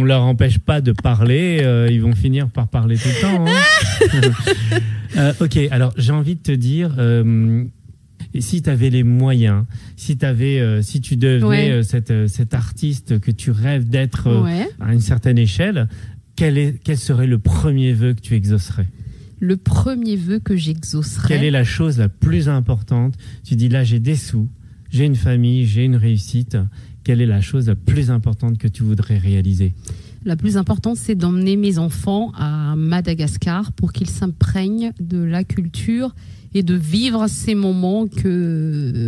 leur empêche pas de parler, ils vont finir par parler tout le temps. Hein. Ok, alors j'ai envie de te dire, si tu avais les moyens, si tu devenais cet artiste que tu rêves d'être à une certaine échelle, quel serait le premier vœu que tu exaucerais? Le premier vœu que j'exaucerais. Quelle est la chose la plus importante? Tu dis là, j'ai des sous, j'ai une famille, j'ai une réussite. Quelle est la chose la plus importante que tu voudrais réaliser? La plus importante, c'est d'emmener mes enfants à Madagascar pour qu'ils s'imprègnent de la culture et de vivre ces moments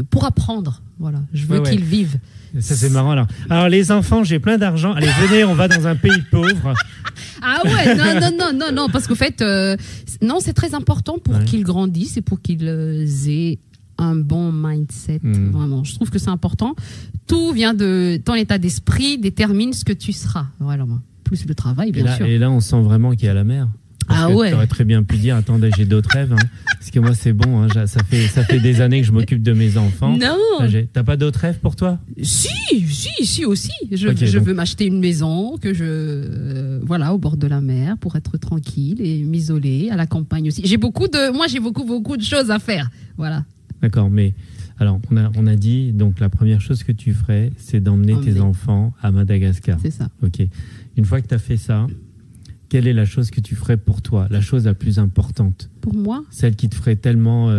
pour apprendre. Voilà, je veux qu'ils vivent. Ça, c'est marrant. Alors, les enfants, j'ai plein d'argent. Allez, venez, on va dans un pays pauvre. Ah ouais, non, parce qu'au fait, non, c'est très important pour qu'ils grandissent et pour qu'ils aient un bon mindset. Vraiment, je trouve que c'est important. Tout vient de ton état d'esprit, détermine ce que tu seras. Voilà, plus le travail, bien sûr. Et là, on sent vraiment qu'il y a la mer. Tu aurais très bien pu dire, attendez, j'ai d'autres rêves. Hein. Parce que moi, c'est bon. Hein, ça fait des années que je m'occupe de mes enfants. Non. T'as pas d'autres rêves pour toi? Si aussi. Je veux m'acheter une maison au bord de la mer pour être tranquille et m'isoler, à la campagne aussi. J'ai beaucoup de choses à faire. Voilà. D'accord, mais alors on a dit, donc la première chose que tu ferais, c'est d'emmener tes enfants à Madagascar. C'est ça. Ok. Une fois que tu as fait ça, quelle est la chose que tu ferais pour toi, la chose la plus importante? Pour moi? Celle qui te ferait tellement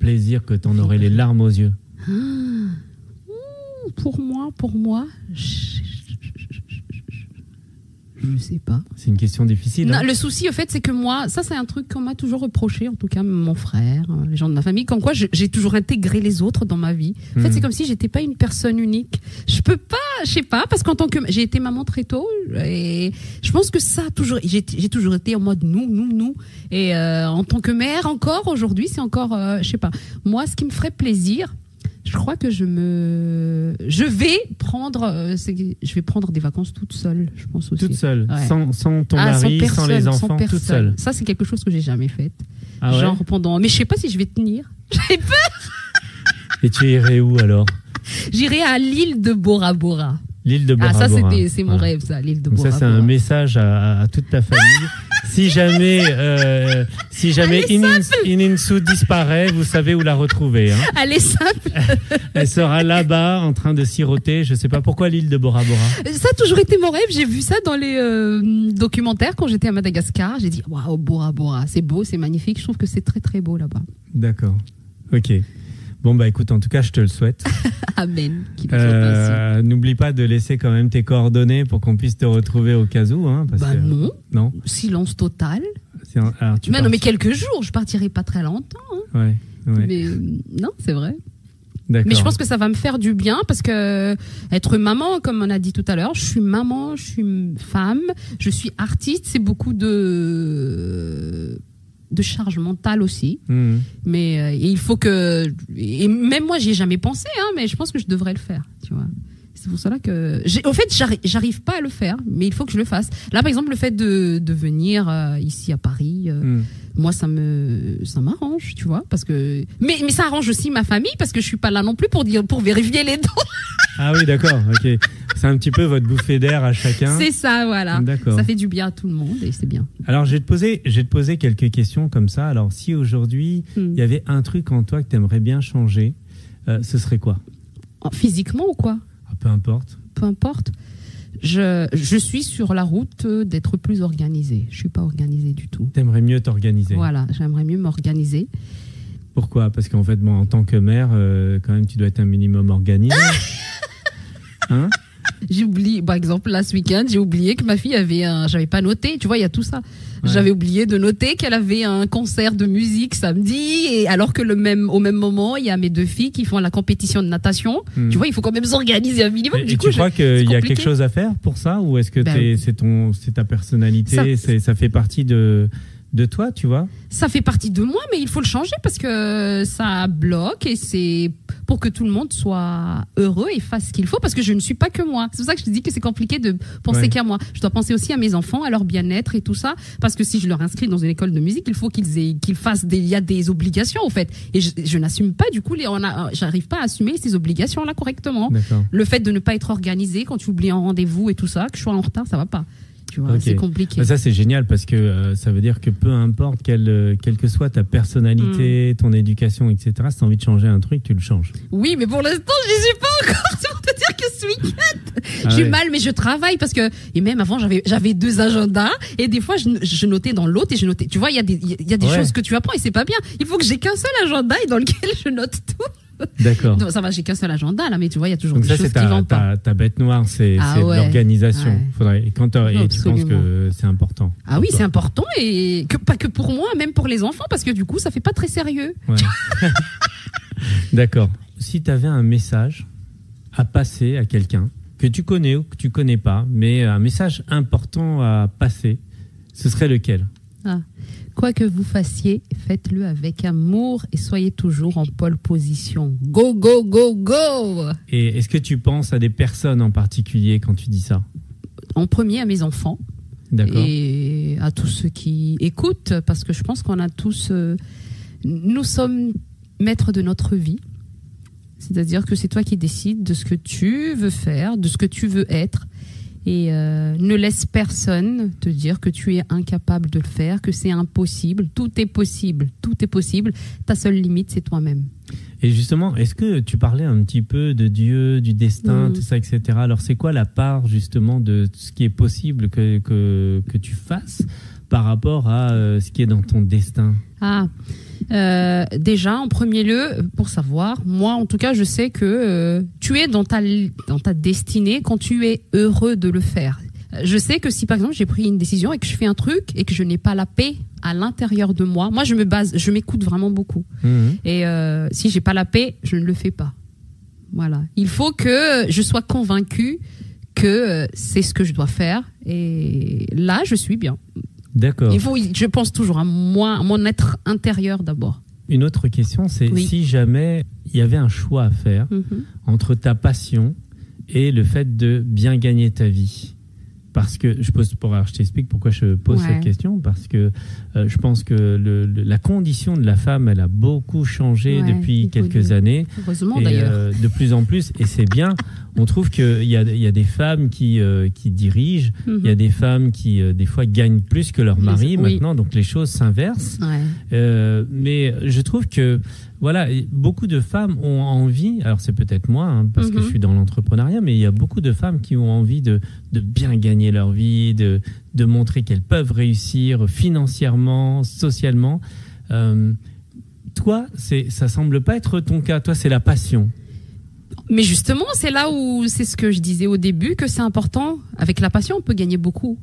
plaisir que tu en aurais les larmes aux yeux. Pour moi, je ne sais pas. C'est une question difficile. Non, le souci, au fait, c'est que moi, ça, c'est un truc qu'on m'a toujours reproché, en tout cas, mon frère, les gens de ma famille, comme quoi j'ai toujours intégré les autres dans ma vie. En fait, c'est comme si j'étais pas une personne unique. Je peux pas, je sais pas, parce qu'en tant que, j'ai été maman très tôt, et je pense que ça a toujours, j'ai toujours été en mode nous. Et, en tant que mère, encore, aujourd'hui, c'est encore, je sais pas. Moi, ce qui me ferait plaisir, je crois que je vais prendre des vacances toute seule, je pense aussi. Toute seule, sans ton mari, sans les enfants, toute seule. Ça, c'est quelque chose que j'ai jamais fait. Ah genre mais je sais pas si je vais tenir. J'ai peur. Et tu irais où alors? J'irai à l'île de Bora Bora. L'île de Bora Bora. Ah, ça, c'est mon rêve, ça, l'île de Bora Bora. Ça, c'est un message à toute ta famille. Si jamais Ininsu disparaît, vous savez où la retrouver. Hein. Elle est simple. Elle sera là-bas en train de siroter. Je ne sais pas pourquoi l'île de Bora Bora. Ça a toujours été mon rêve. J'ai vu ça dans les documentaires quand j'étais à Madagascar. J'ai dit waouh, Bora Bora, c'est beau, c'est magnifique. Je trouve que c'est très très beau là-bas. D'accord. Ok. Bon, bah écoute, en tout cas, je te le souhaite. Amen. N'oublie pas de laisser quand même tes coordonnées pour qu'on puisse te retrouver au cas où. Hein, parce que, non. Silence total. Alors, mais quelques jours, je partirai pas très longtemps. Hein. Ouais. Mais non, c'est vrai. D'accord. Mais je pense que ça va me faire du bien parce que être maman, comme on a dit tout à l'heure, je suis maman, je suis femme, je suis artiste, c'est beaucoup de charge mentale aussi. Mais il faut que, et même moi j'y ai jamais pensé, hein, mais je pense que je devrais le faire, tu vois. C'est pour cela que en fait j'arrive pas à le faire, mais il faut que je le fasse. Là par exemple le fait de venir ici à Paris, moi ça m'arrange, tu vois, parce que mais ça arrange aussi ma famille parce que je suis pas là non plus pour vérifier les dons. Ah oui, d'accord, ok. C'est un petit peu votre bouffée d'air à chacun. C'est ça, voilà. D'accord. Ça fait du bien à tout le monde et c'est bien. Alors, je vais te poser quelques questions comme ça. Alors, si aujourd'hui, il y avait un truc en toi que tu aimerais bien changer, ce serait quoi? Physiquement ou quoi? Peu importe. Peu importe. Je suis sur la route d'être plus organisée. Je suis pas organisée du tout. T'aimerais mieux t'organiser. Voilà, j'aimerais mieux m'organiser. Pourquoi? Parce qu'en fait, bon, en tant que mère, quand même, tu dois être un minimum organisé. Hein? J'ai oublié, par exemple, là, ce week-end, j'ai oublié que ma fille j'avais pas noté, tu vois, il y a tout ça. Ouais. J'avais oublié de noter qu'elle avait un concert de musique samedi, et alors que au même moment, il y a mes 2 filles qui font la compétition de natation. Tu vois, il faut quand même s'organiser un minimum. Et tu crois qu'il y a quelque chose à faire pour ça, ou est-ce que c'est ta personnalité, ça fait partie de toi, tu vois? Ça fait partie de moi, mais il faut le changer parce que ça bloque et c'est pour que tout le monde soit heureux et fasse ce qu'il faut parce que je ne suis pas que moi. C'est pour ça que je te dis que c'est compliqué de penser qu'à moi. Je dois penser aussi à mes enfants, à leur bien-être et tout ça parce que si je leur inscris dans une école de musique, il faut qu'ils fassent il y a des obligations au fait. Et je n'assume pas du coup, j'arrive pas à assumer ces obligations-là correctement. D'accord. Le fait de ne pas être organisé quand tu oublies un rendez-vous et tout ça, que je sois en retard, ça va pas. Tu vois, c'est compliqué. Ça, c'est génial parce que ça veut dire que peu importe quelle que soit ta personnalité, ton éducation, etc., si tu as envie de changer un truc, tu le changes. Oui, mais pour l'instant, je n'y suis pas encore. C'est pour te dire que ce week-end, j'ai mal, mais je travaille parce que, et même avant, j'avais 2 agendas et des fois, je notais dans l'autre et je notais. Tu vois, il y a des choses que tu apprends et c'est pas bien. Il faut que j'ai qu'un seul agenda et dans lequel je note tout. D'accord. Non, ça va, j'ai qu'un seul agenda là, mais tu vois, il y a toujours des choses qui vont pas. Ta bête noire, c'est l'organisation. Ouais. Faudrait, et tu penses que c'est important. Ah oui, c'est important et pas que pour moi, même pour les enfants, parce que du coup, ça fait pas très sérieux. Ouais. D'accord. Si tu avais un message à passer à quelqu'un que tu connais ou que tu connais pas, mais un message important à passer, ce serait lequel? Quoi que vous fassiez, faites-le avec amour et soyez toujours en pole position. Go, go, go, go! Et est-ce que tu penses à des personnes en particulier quand tu dis ça? En premier, à mes enfants. D'accord. Et à tous ceux qui écoutent, parce que je pense qu'on a tous... nous sommes maîtres de notre vie. C'est-à-dire que c'est toi qui décides de ce que tu veux faire, de ce que tu veux être. Et ne laisse personne te dire que tu es incapable de le faire, que c'est impossible. Tout est possible, tout est possible. Ta seule limite, c'est toi-même. Et justement, est-ce que tu parlais un petit peu de Dieu, du destin, tout ça, etc. Alors, c'est quoi la part justement de ce qui est possible que tu fasses par rapport à ce qui est dans ton destin? Déjà, en premier lieu, pour savoir, moi, en tout cas, je sais que tu es dans ta destinée quand tu es heureux de le faire. Je sais que si, par exemple, j'ai pris une décision et que je fais un truc et que je n'ai pas la paix à l'intérieur de moi, je m'écoute vraiment beaucoup. Et si j'ai pas la paix, je ne le fais pas. Voilà. Il faut que je sois convaincue que c'est ce que je dois faire. Et là, je suis bien. D'accord. Je pense toujours à moi, à mon être intérieur d'abord. Une autre question, c'est si jamais il y avait un choix à faire entre ta passion et le fait de bien gagner ta vie. Parce que je t'explique pourquoi je pose cette question, parce que je pense que la condition de la femme, elle a beaucoup changé depuis quelques années. Heureusement d'ailleurs. De plus en plus, et c'est bien. On trouve qu'il y a des femmes qui dirigent, il y a des femmes qui des fois gagnent plus que leur mari maintenant, donc les choses s'inversent. Mais je trouve que voilà, beaucoup de femmes ont envie, alors c'est peut-être moi, parce que je suis dans l'entrepreneuriat, mais il y a beaucoup de femmes qui ont envie de bien gagner leur vie, de montrer qu'elles peuvent réussir financièrement, socialement. Toi, ça semble pas être ton cas. Toi, c'est la passion. Mais justement, c'est là où c'est ce que je disais au début, que c'est important. Avec la passion, on peut gagner beaucoup.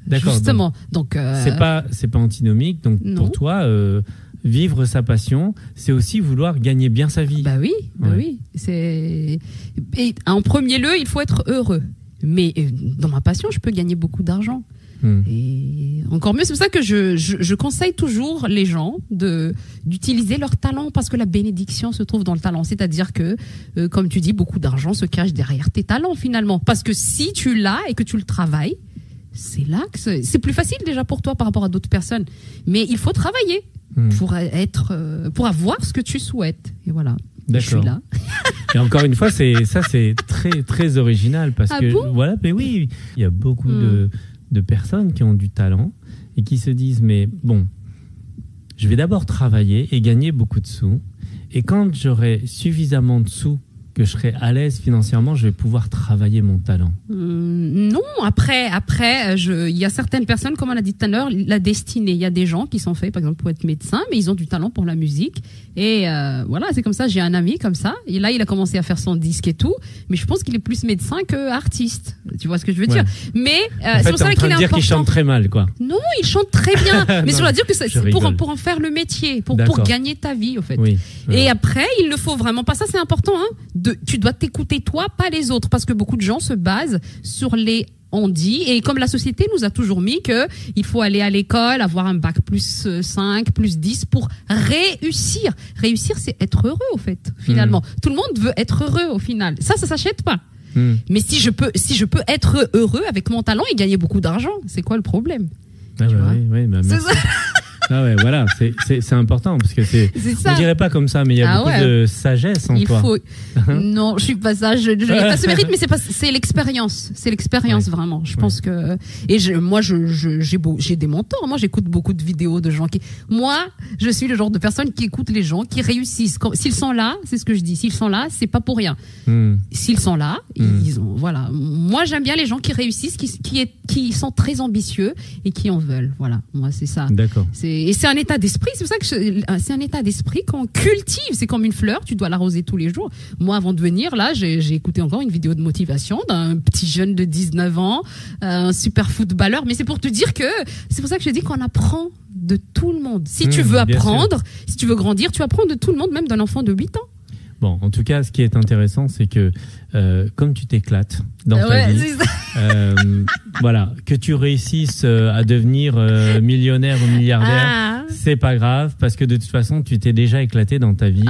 D'accord. Justement. Donc c'est pas antinomique. Donc pour toi, vivre sa passion, c'est aussi vouloir gagner bien sa vie. Bah oui, oui. Et en premier lieu, il faut être heureux. Mais dans ma passion, je peux gagner beaucoup d'argent. Et encore mieux, c'est pour ça que je conseille toujours les gens d'utiliser leur talent, parce que la bénédiction se trouve dans le talent. C'est-à-dire que, comme tu dis, beaucoup d'argent se cache derrière tes talents finalement. Parce que si tu l'as et que tu le travailles, c'est là que c'est plus facile déjà pour toi par rapport à d'autres personnes. Mais il faut travailler pour avoir ce que tu souhaites. Et voilà. D'accord. Je suis là. Et encore une fois, c'est très, très original parce que, bon voilà, mais oui, il y a beaucoup de personnes qui ont du talent et qui se disent, mais bon, je vais d'abord travailler et gagner beaucoup de sous. Et quand j'aurai suffisamment de sous, que je serai à l'aise financièrement, je vais pouvoir travailler mon talent. Non, après, il y a certaines personnes, comme on a dit tout à l'heure, la destinée. Il y a des gens qui sont faits, par exemple, pour être médecin, mais ils ont du talent pour la musique. Et voilà, c'est comme ça. J'ai un ami comme ça. Et là, il a commencé à faire son disque et tout. Mais je pense qu'il est plus médecin que artiste. Tu vois ce que je veux dire? Mais c'est pour ça qu'il est important. Dire qu'il chante très mal, quoi. Non, il chante très bien. Mais ça veut dire que c'est pour en faire le métier, pour gagner ta vie, au fait. Oui. Et après, il ne faut vraiment pas. Ça, c'est important, hein. Tu dois t'écouter toi, pas les autres, parce que beaucoup de gens se basent sur les on-dit, et comme la société nous a toujours mis que il faut aller à l'école, avoir un bac plus 5, plus 10 pour réussir. Réussir, c'est être heureux, au fait, finalement. Tout le monde veut être heureux, au final. Ça s'achète pas. Mais si je peux être heureux avec mon talent et gagner beaucoup d'argent, c'est quoi le problème? Oui, merci. Ah ouais, voilà, c'est important parce que on dirait pas comme ça, mais il y a beaucoup de sagesse en toi. Non, je suis pas ça, je n'ai pas ce mérite, mais c'est l'expérience, vraiment. Je pense que moi j'ai des mentors, moi j'écoute beaucoup de vidéos de gens moi je suis le genre de personne qui écoute les gens qui réussissent. S'ils sont là, c'est ce que je dis, s'ils sont là, c'est pas pour rien. S'ils sont là, ils ont voilà. Moi j'aime bien les gens qui réussissent, qui sont très ambitieux et qui en veulent. Voilà, moi c'est ça. D'accord. Et c'est un état d'esprit, c'est pour ça que c'est un état d'esprit qu'on cultive, c'est comme une fleur, tu dois l'arroser tous les jours. Moi, avant de venir, là, j'ai écouté encore une vidéo de motivation d'un petit jeune de 19 ans, un super footballeur, mais c'est pour te dire que, c'est pour ça que je dis qu'on apprend de tout le monde. Si tu veux apprendre, si tu veux grandir, tu apprends de tout le monde, même d'un enfant de 8 ans. Bon, en tout cas, ce qui est intéressant, c'est que comme tu t'éclates dans ta vie, voilà, que tu réussisses à devenir millionnaire ou milliardaire, c'est pas grave parce que de toute façon, tu t'es déjà éclaté dans ta vie.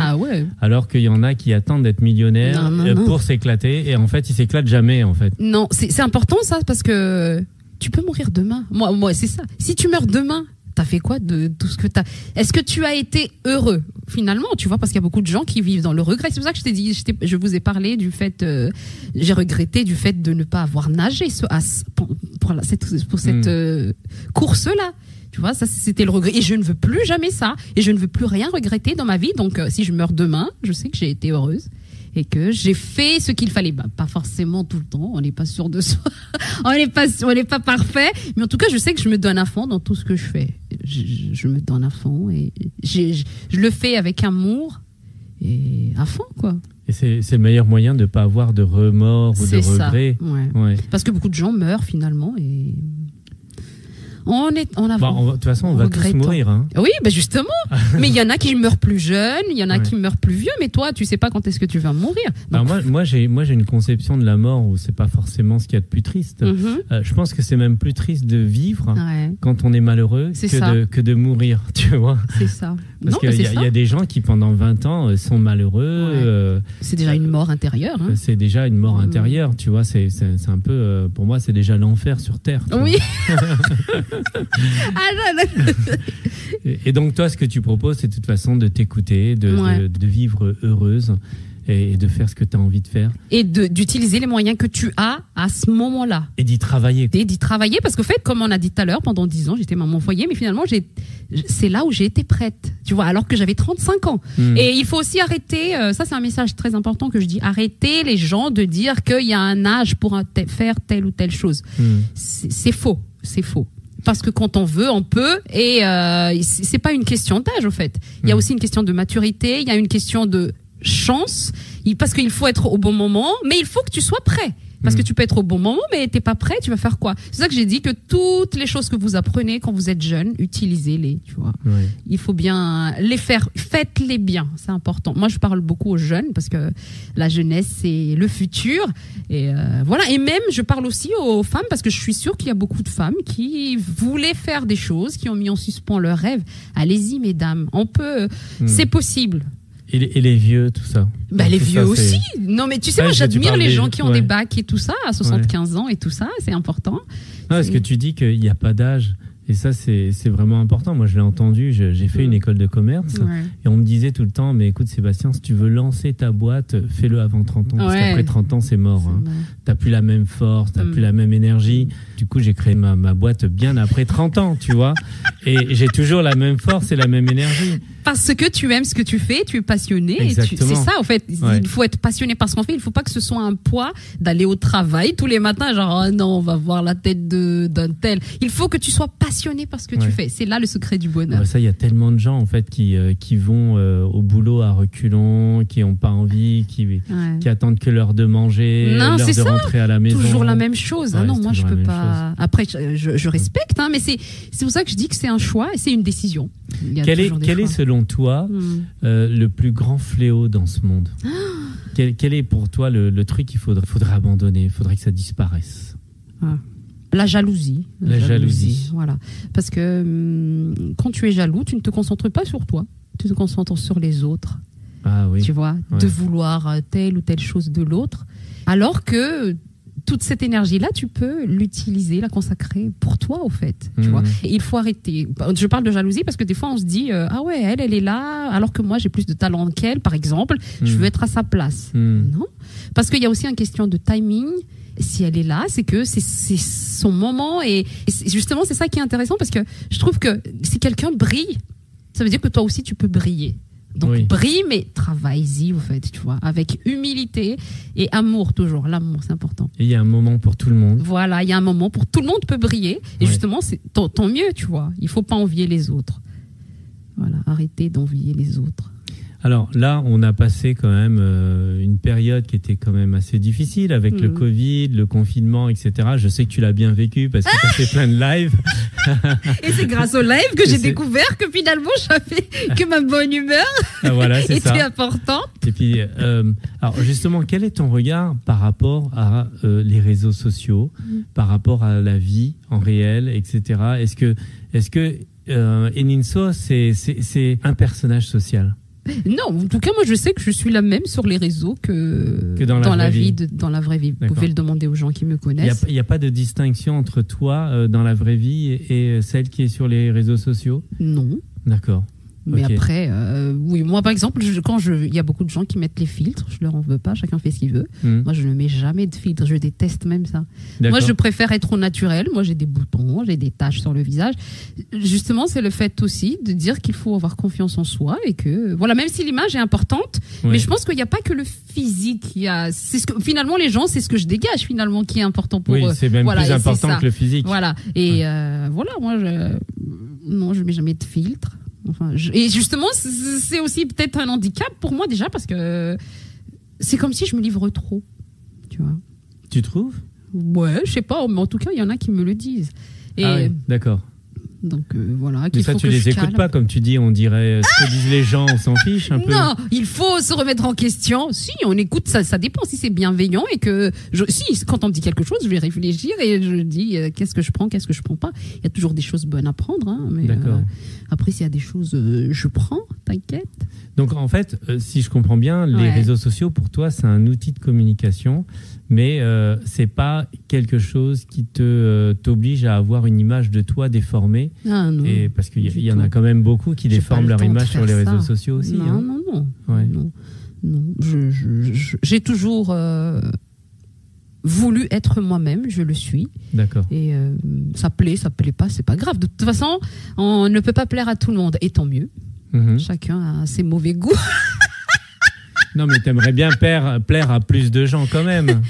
Alors qu'il y en a qui attendent d'être millionnaires pour s'éclater et en fait, ils s'éclatent jamais en fait. Non, c'est important ça parce que tu peux mourir demain. Moi, c'est ça. Si tu meurs demain, t'as fait quoi de tout ce que t'as? Est-ce que tu as été heureux finalement? Tu vois, parce qu'il y a beaucoup de gens qui vivent dans le regret. C'est pour ça que je t'ai dit, je vous ai parlé du fait, j'ai regretté du fait de ne pas avoir nagé pour cette course-là. Tu vois, ça c'était le regret. Et je ne veux plus jamais ça. Et je ne veux plus rien regretter dans ma vie. Donc, si je meurs demain, je sais que j'ai été heureuse. Et que j'ai fait ce qu'il fallait. Pas forcément tout le temps, on n'est pas sûr de soi, on n'est pas parfait, mais en tout cas, je sais que je me donne à fond dans tout ce que je fais. Je me donne à fond et je le fais avec amour et à fond, quoi. Et c'est le meilleur moyen de ne pas avoir de remords ou de regrets. Ouais. Parce que beaucoup de gens meurent finalement et... de toute façon, on va tous mourir. Hein. Oui, justement. Mais il y en a qui meurent plus jeunes, il y en a qui meurent plus vieux. Mais toi, tu sais pas quand est-ce que tu vas mourir. Donc... Alors moi, j'ai une conception de la mort où c'est pas forcément ce qu'il y a de plus triste. Je pense que c'est même plus triste de vivre quand on est malheureux que de mourir. Tu vois. C'est ça. Parce qu'il y a des gens qui pendant 20 ans sont malheureux. C'est déjà une mort intérieure. Hein. C'est déjà une mort intérieure. Tu vois, c'est un peu pour moi c'est déjà l'enfer sur terre. Oui. Et donc toi, ce que tu proposes, c'est de toute façon de t'écouter, de vivre heureuse et de faire ce que tu as envie de faire. Et d'utiliser les moyens que tu as à ce moment-là. Et d'y travailler. Parce qu'en fait, comme on a dit tout à l'heure, pendant 10 ans, j'étais maman foyer, mais finalement, c'est là où j'ai été prête. Tu vois, alors que j'avais 35 ans. Et il faut aussi arrêter, ça c'est un message très important que je dis, arrêter les gens de dire qu'il y a un âge pour faire telle ou telle chose. C'est faux. C'est faux. Parce que quand on veut, on peut, et c'est pas une question d'âge, au fait. Il y a aussi une question de maturité, il y a une question de chance, parce qu'il faut être au bon moment, mais il faut que tu sois prêt. Parce que tu peux être au bon moment, mais t'es pas prêt, tu vas faire quoi? C'est ça que j'ai dit, que toutes les choses que vous apprenez quand vous êtes jeune, utilisez-les, tu vois. Il faut bien les faire, faites-les bien, c'est important. Moi, je parle beaucoup aux jeunes, parce que la jeunesse, c'est le futur. Et voilà. Et même, je parle aussi aux femmes, parce que je suis sûre qu'il y a beaucoup de femmes qui voulaient faire des choses, qui ont mis en suspens leurs rêves. Allez-y, mesdames. On peut, c'est possible. Et les vieux, tout ça. Les vieux aussi. Non, mais tu sais, moi, j'admire les gens qui ont des bacs et tout ça, à 75 ans et tout ça, c'est important. Est-ce que tu dis qu'il n'y a pas d'âge? Et ça, c'est vraiment important. Moi, je l'ai entendu, j'ai fait une école de commerce et on me disait tout le temps, mais écoute Sébastien, si tu veux lancer ta boîte, fais-le avant 30 ans. Parce qu'après 30 ans, c'est mort. Hein. T'as plus la même force, t'as plus la même énergie. Du coup, j'ai créé ma boîte bien après 30 ans, tu vois. Et j'ai toujours la même force et la même énergie. Parce que tu aimes ce que tu fais, tu es passionné. Exactement. C'est ça, en fait. Il faut être passionné par ce qu'on fait. Il ne faut pas que ce soit un poids d'aller au travail tous les matins, genre, oh non, on va voir la tête d'un tel. Il faut que tu sois passionné par ce que tu fais. C'est là le secret du bonheur. Ça, il y a tellement de gens, en fait, qui vont au boulot à reculons, qui n'ont pas envie, qui attendent que l'heure de manger, l'heure de rentrer à la maison. Toujours la même chose. Non, moi, je peux pas. Après, je respecte, mais c'est pour ça que je dis que c'est un choix et c'est une décision. Quel est selon toi le plus grand fléau dans ce monde? Quel est pour toi le truc qu'il faudrait abandonner, il faudrait que ça disparaisse? La jalousie. La jalousie. Voilà. Parce que quand tu es jaloux, tu ne te concentres pas sur toi, tu te concentres sur les autres. Ah oui. Tu vois, de vouloir telle ou telle chose de l'autre. Alors que toute cette énergie-là, tu peux l'utiliser, la consacrer pour toi, au fait. Tu vois. Et il faut arrêter. Je parle de jalousie parce que des fois, on se dit ah ouais, elle est là, alors que moi, j'ai plus de talent qu'elle, par exemple. Je veux être à sa place. Non. Parce qu'il y a aussi une question de timing. Si elle est là, c'est que c'est son moment. Et justement, c'est ça qui est intéressant parce que je trouve que si quelqu'un brille, ça veut dire que toi aussi, tu peux briller. Donc brille, mais travaille-y, au fait, tu vois, avec humilité et amour toujours. L'amour, c'est important. Et il y a un moment pour tout le monde. Voilà, il y a un moment pour tout le monde peut briller. Et justement, c'est tant mieux, tu vois. Il faut pas envier les autres. Voilà, arrêtez d'envier les autres. Alors là, on a passé quand même une période qui était quand même assez difficile avec le Covid, le confinement, etc. Je sais que tu l'as bien vécu parce que tu as fait plein de lives. Et c'est grâce au live que j'ai découvert que finalement, que ma bonne humeur était importante. Et puis, alors justement, quel est ton regard par rapport à les réseaux sociaux, par rapport à la vie en réel, etc. Est-ce que Eninso, c'est un personnage social? Non, en tout cas, moi, je sais que je suis la même sur les réseaux que dans la vie. Dans la vraie vie. Vous pouvez le demander aux gens qui me connaissent. Il n'y a pas de distinction entre toi dans la vraie vie et celle qui est sur les réseaux sociaux? Non. D'accord. Mais après, oui, moi par exemple, il y a beaucoup de gens qui mettent les filtres, je leur en veux pas, chacun fait ce qu'il veut. Moi, je ne mets jamais de filtre, je déteste même ça. Moi, je préfère être au naturel. Moi, j'ai des boutons, j'ai des taches sur le visage. Justement, c'est le fait aussi de dire qu'il faut avoir confiance en soi et que, voilà, même si l'image est importante, mais je pense qu'il n'y a pas que le physique. Finalement, les gens, c'est ce que je dégage finalement qui est important pour eux. Oui, c'est même plus important que le physique. Voilà. Et voilà, moi, non, je ne mets jamais de filtre. Enfin, et justement, c'est aussi peut-être un handicap pour moi déjà parce que c'est comme si je me livre trop, tu vois. Tu trouves? Ouais, je sais pas, mais en tout cas, il y en a qui me le disent. Et d'accord. Donc voilà. Mais ça, tu les écoutes pas, comme tu dis, on dirait ce que disent les gens, on s'en fiche un peu. Non, il faut se remettre en question. Si, on écoute, ça dépend si c'est bienveillant et que quand on me dit quelque chose, je vais réfléchir et je dis qu'est-ce que je prends pas. Il y a toujours des choses bonnes à prendre, hein, mais après s'il y a des choses, je prends, t'inquiète. Donc en fait, si je comprends bien, les réseaux sociaux pour toi c'est un outil de communication, mais c'est pas quelque chose qui t'oblige à avoir une image de toi déformée. Ah non. Et parce qu'il y en a quand même beaucoup qui déforment leur image sur les réseaux sociaux aussi. Non, non. J'ai toujours voulu être moi-même, je le suis. D'accord. Et ça plaît pas, c'est pas grave. De toute façon, on ne peut pas plaire à tout le monde, et tant mieux. Chacun a ses mauvais goûts. Non, mais t'aimerais bien plaire à plus de gens quand même.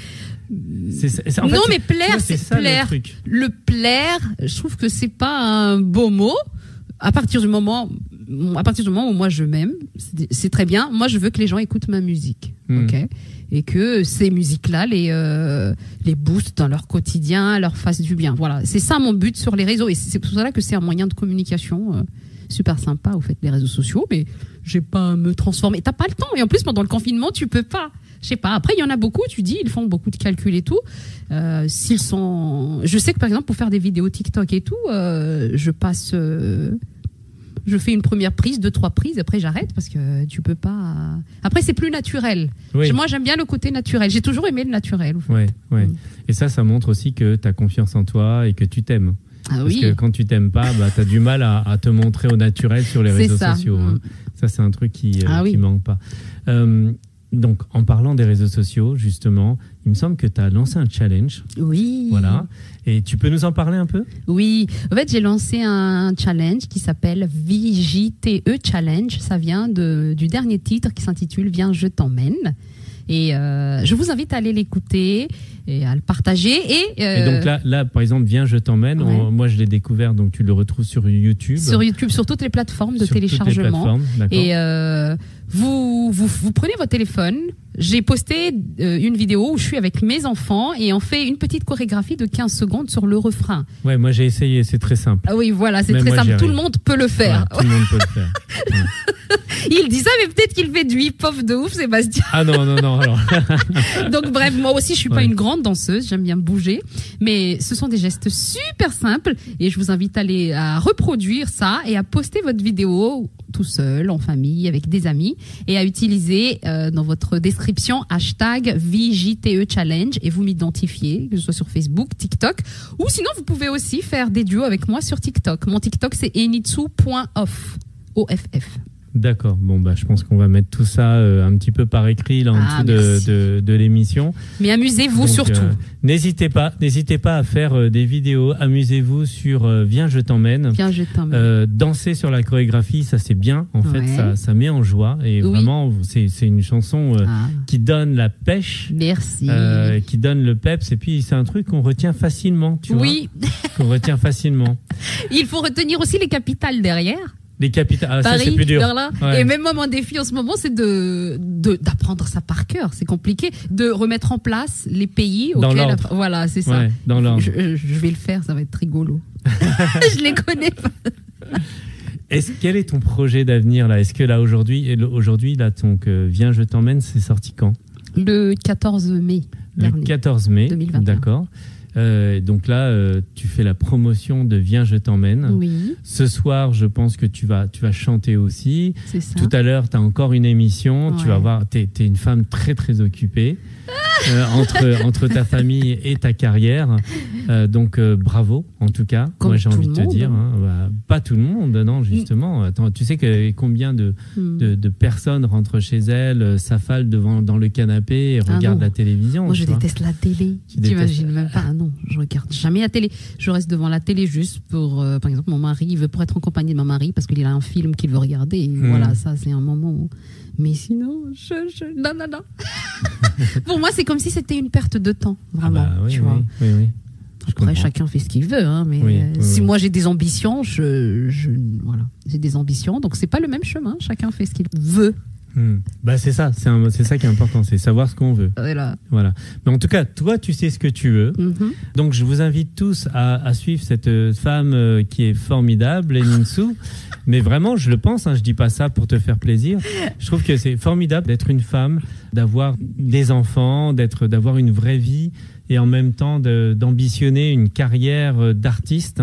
Mais plaire, c'est ça, plaire. Le plaire, je trouve que c'est pas un beau mot. À partir du moment où moi je m'aime, c'est très bien. Moi, je veux que les gens écoutent ma musique, ok, et que ces musiques-là les boostent dans leur quotidien, leur fassent du bien. Voilà, c'est ça mon but sur les réseaux, et c'est pour ça que c'est un moyen de communication super sympa, au fait, les réseaux sociaux. Mais j'ai pas à me transformer. T'as pas le temps, et en plus pendant le confinement, tu peux pas. Je sais pas. Après, il y en a beaucoup. Tu dis, ils font beaucoup de calculs et tout. Je sais que par exemple pour faire des vidéos TikTok et tout, je fais une première prise, 2-3 prises, après j'arrête parce que tu peux pas. Après, c'est plus naturel. Oui. Moi, j'aime bien le côté naturel. J'ai toujours aimé le naturel. Ouais. Et ça montre aussi que tu as confiance en toi et que tu t'aimes. Parce que quand tu t'aimes pas, tu as du mal à te montrer au naturel sur les réseaux sociaux. Hein. Ça, c'est un truc qui manque pas. Donc, en parlant des réseaux sociaux, justement, il me semble que tu as lancé un challenge. Oui. Voilà. Et tu peux nous en parler un peu ? Oui. En fait, j'ai lancé un challenge qui s'appelle VJTE Challenge. Ça vient du dernier titre qui s'intitule Viens, je t'emmène. Et je vous invite à aller l'écouter et à le partager. Et donc là, par exemple, Viens, je t'emmène. Ouais. Moi, je l'ai découvert, donc tu le retrouves sur YouTube. Sur YouTube, sur toutes les plateformes de téléchargement. Et vous prenez votre téléphone. J'ai posté une vidéo où je suis avec mes enfants et on fait une petite chorégraphie de 15 secondes sur le refrain. Ouais, moi j'ai essayé, c'est très simple. Ah oui, voilà, c'est très simple. Tout le monde peut le faire. Ouais, tout le monde peut le faire. Il dit ça, mais peut-être qu'il fait du hip-hop de ouf, Sébastien. Ah non, alors. Donc bref, moi aussi je suis pas une grande danseuse, j'aime bien bouger, mais ce sont des gestes super simples et je vous invite à reproduire ça et à poster votre vidéo tout seul, en famille, avec des amis et à utiliser dans votre description #VJTE Challenge et vous m'identifiez, que ce soit sur Facebook, TikTok ou sinon vous pouvez aussi faire des duos avec moi sur TikTok. Mon TikTok c'est enitsu.off. OFF. D'accord. Bon, je pense qu'on va mettre tout ça un petit peu par écrit là en dessous de l'émission. Mais amusez-vous. Donc, surtout. N'hésitez pas à faire des vidéos. Amusez-vous sur Viens, je t'emmène. Viens, je t'emmène. Danser sur la chorégraphie, ça c'est bien. En fait, ça met en joie et vraiment, c'est une chanson qui donne la pêche. Merci. Qui donne le peps et puis c'est un truc qu'on retient facilement. Tu vois, qu'on retient facilement. Il faut retenir aussi les capitales derrière. Les capitales, Paris, ça c'est plus dur. Et même moi, mon défi en ce moment, c'est d'apprendre ça par cœur. C'est compliqué. De remettre en place les pays auxquels. Voilà, c'est ça. Ouais, dans l'ordre. Je vais le faire, ça va être rigolo. Je les connais pas. Quel est ton projet d'avenir là ? Est-ce que là aujourd'hui, donc Viens, je t'emmène, c'est sorti quand ? Le 14 mai. Le 14 mai. 2021. D'accord. Donc là, tu fais la promotion de Viens, je t'emmène. Oui. Ce soir, je pense que tu vas chanter aussi. C'est ça. Tout à l'heure, tu as encore une émission. Ouais. Tu vas voir, t'es une femme très, très occupée entre ta famille et ta carrière. Donc, bravo, en tout cas. Comme moi, j'ai envie de te monde. dire. Pas tout le monde, non, justement. Attends, tu sais combien de personnes rentrent chez elles, s'affalent dans le canapé et regardent la télévision. Moi, je déteste la télé. Tu imagines même pas. Non, je regarde jamais la télé. Je reste devant la télé juste pour, par exemple, mon mari, il veut pour être en compagnie de mon mari parce qu'il a un film qu'il veut regarder. Et voilà, ça, c'est un moment où... Mais sinon, non. Pour moi, c'est comme si c'était une perte de temps, vraiment. Tu vois. Oui. Après, chacun fait ce qu'il veut, hein, mais si moi j'ai des ambitions, voilà, j'ai des ambitions, donc c'est pas le même chemin. Chacun fait ce qu'il veut. C'est ça, c'est ça qui est important, c'est savoir ce qu'on veut. Voilà. Mais en tout cas, toi, tu sais ce que tu veux. Donc, je vous invite tous à suivre cette femme qui est formidable, Ninsou. Mais vraiment, je le pense, je dis pas ça pour te faire plaisir. Je trouve que c'est formidable d'être une femme, d'avoir des enfants, d'avoir une vraie vie et en même temps d'ambitionner une carrière d'artiste,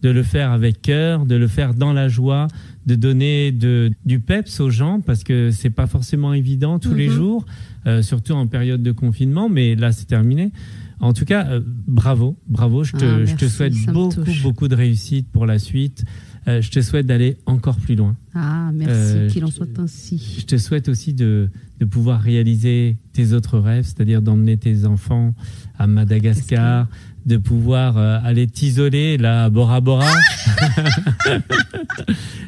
de le faire avec cœur, de le faire dans la joie, de donner du peps aux gens parce que c'est pas forcément évident tous les jours, surtout en période de confinement, mais là c'est terminé. En tout cas, bravo, je te souhaite beaucoup de réussite pour la suite. Je te souhaite d'aller encore plus loin. Ah, merci, qu'il en soit ainsi. Je te souhaite aussi de pouvoir réaliser tes autres rêves, c'est-à-dire d'emmener tes enfants à Madagascar, de pouvoir aller t'isoler là à Bora Bora.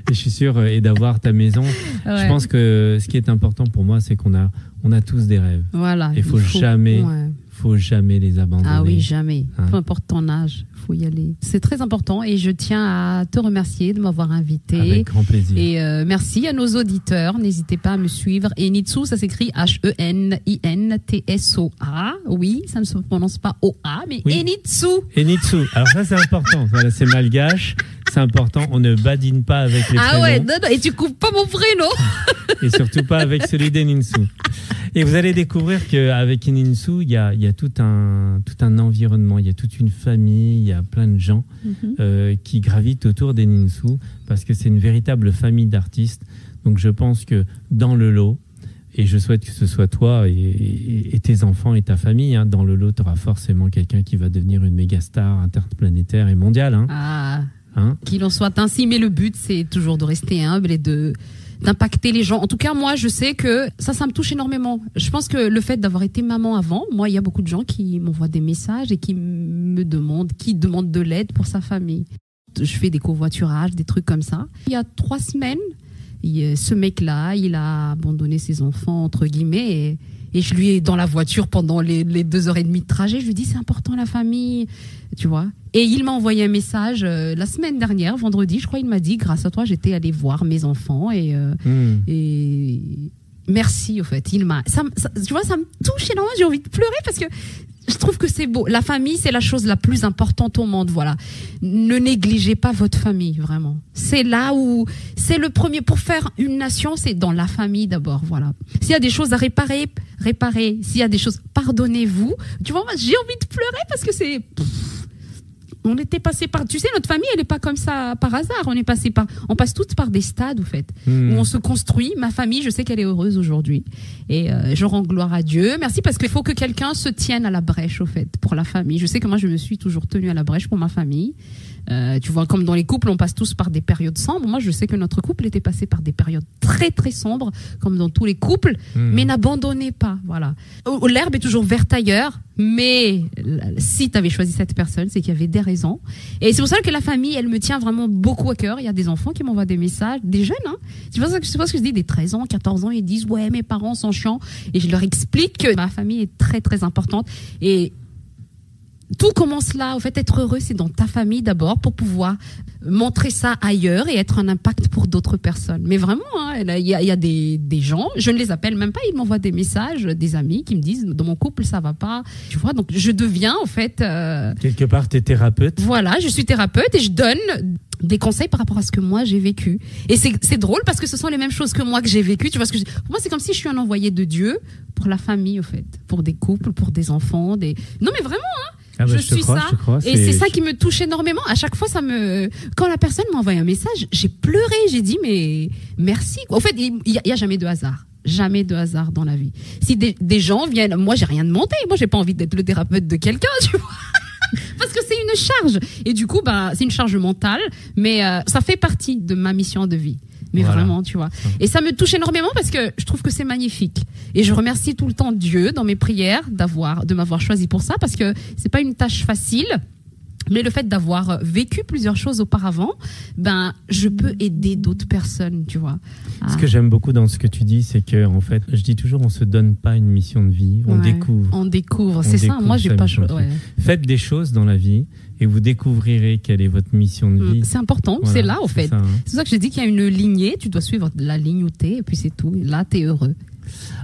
Et je suis sûr, et d'avoir ta maison. Ouais. Je pense que ce qui est important pour moi, c'est qu'on a tous des rêves. Voilà. Et faut jamais les abandonner. Ah oui, jamais. Peu importe ton âge, faut y aller. C'est très important et je tiens à te remercier de m'avoir invité. Avec grand plaisir. Et merci à nos auditeurs. N'hésitez pas à me suivre. Et Enitsu, ça s'écrit HENINTSOA. Oui, ça ne se prononce pas OA, mais Enitsu. Enitsu. Alors ça, c'est important. Voilà, c'est malgache. C'est important. On ne badine pas avec les prénoms. Ah ouais, non. Et tu coupes pas mon prénom. Et surtout pas avec celui d'Eninsou. Et vous allez découvrir qu'avec Eninsou, il y a tout un environnement, il y a toute une famille, il y a plein de gens qui gravitent autour d'Eninsou parce que c'est une véritable famille d'artistes. Donc je pense que dans le lot, Et je souhaite que ce soit toi et tes enfants et ta famille. Dans le lot, tu auras forcément quelqu'un qui va devenir une méga star interplanétaire et mondiale. Qu'il en soit ainsi, mais le but, c'est toujours de rester humble et d'impacter les gens. En tout cas, moi, je sais que ça me touche énormément. Je pense que le fait d'avoir été maman avant, moi, il y a beaucoup de gens qui m'envoient des messages et qui demandent de l'aide pour sa famille. Je fais des covoiturages, des trucs comme ça. Il y a 3 semaines, ce mec-là, il a abandonné ses enfants, entre guillemets, et je lui ai, dans la voiture, pendant les 2h30 de trajet, je lui dis, c'est important la famille, tu vois. Et il m'a envoyé un message la semaine dernière, vendredi, je crois, il m'a dit, grâce à toi, j'étais allée voir mes enfants et merci, au fait. Tu vois, ça me touche énormément, j'ai envie de pleurer parce que je trouve que c'est beau. La famille, c'est la chose la plus importante au monde, voilà. Ne négligez pas votre famille, vraiment. C'est là où, c'est le premier, pour faire une nation, c'est dans la famille d'abord, voilà. S'il y a des choses à réparer. S'il y a des choses, pardonnez-vous. Tu vois, moi, j'ai envie de pleurer parce que c'est, on était passé par, tu sais, notre famille, elle est pas comme ça par hasard. On passe toutes par des stades, au fait, où on se construit. Ma famille, je sais qu'elle est heureuse aujourd'hui. Et je rends gloire à Dieu. Merci, parce qu'il faut que quelqu'un se tienne à la brèche, au fait, pour la famille. Je sais que moi, je me suis toujours tenue à la brèche pour ma famille. Tu vois, comme dans les couples, on passe tous par des périodes sombres. Moi, je sais que notre couple était passé par des périodes très, très sombres, comme dans tous les couples. Mais n'abandonnez pas, voilà. L'herbe est toujours verte ailleurs, mais si tu avais choisi cette personne, c'est qu'il y avait des raisons. Et c'est pour ça que la famille, elle me tient vraiment beaucoup à cœur. Il y a des enfants qui m'envoient des messages, des jeunes, Tu vois ce que je dis, des 13 ans, 14 ans, ils disent, ouais, mes parents sont chiants. Et je leur explique que ma famille est très, très importante. Et tout commence là, au fait, être heureux, c'est dans ta famille d'abord, pour pouvoir montrer ça ailleurs et être un impact pour d'autres personnes. Mais vraiment, il y a des gens, je ne les appelle même pas, ils m'envoient des messages, des amis qui me disent, dans mon couple, ça va pas. Tu vois, donc je deviens, en fait, quelque part, t'es thérapeute. Voilà, je suis thérapeute et je donne des conseils par rapport à ce que moi j'ai vécu. Et c'est drôle parce que ce sont les mêmes choses que moi que j'ai vécu. Tu vois, pour moi, c'est comme si je suis un envoyé de Dieu pour la famille, au fait, pour des couples, pour des enfants, non mais vraiment, je suis ça. Et c'est ça qui me touche énormément. À chaque fois, quand la personne m'a envoyé un message, j'ai pleuré, j'ai dit, mais merci. Au fait, il y a jamais de hasard. Jamais de hasard dans la vie. Si des gens viennent, moi, j'ai rien demandé. Moi, j'ai pas envie d'être le thérapeute de quelqu'un, tu vois. Parce que c'est une charge. Et du coup, c'est une charge mentale, mais ça fait partie de ma mission de vie. Mais voilà, vraiment, tu vois. Et ça me touche énormément parce que je trouve que c'est magnifique. Et je remercie tout le temps Dieu dans mes prières de m'avoir choisi pour ça, parce que c'est pas une tâche facile. Mais le fait d'avoir vécu plusieurs choses auparavant, je peux aider d'autres personnes, tu vois. Ce que j'aime beaucoup dans ce que tu dis, c'est que, en fait, je dis toujours, on se donne pas une mission de vie, on découvre. On découvre, c'est ça. Moi, j'ai pas choisi. Ouais. Faites des choses dans la vie et vous découvrirez quelle est votre mission de vie. C'est important, voilà, c'est là, au fait. C'est pour ça que je dis qu'il y a une lignée, tu dois suivre la ligne où t'es, et puis c'est tout. Là, t'es heureux.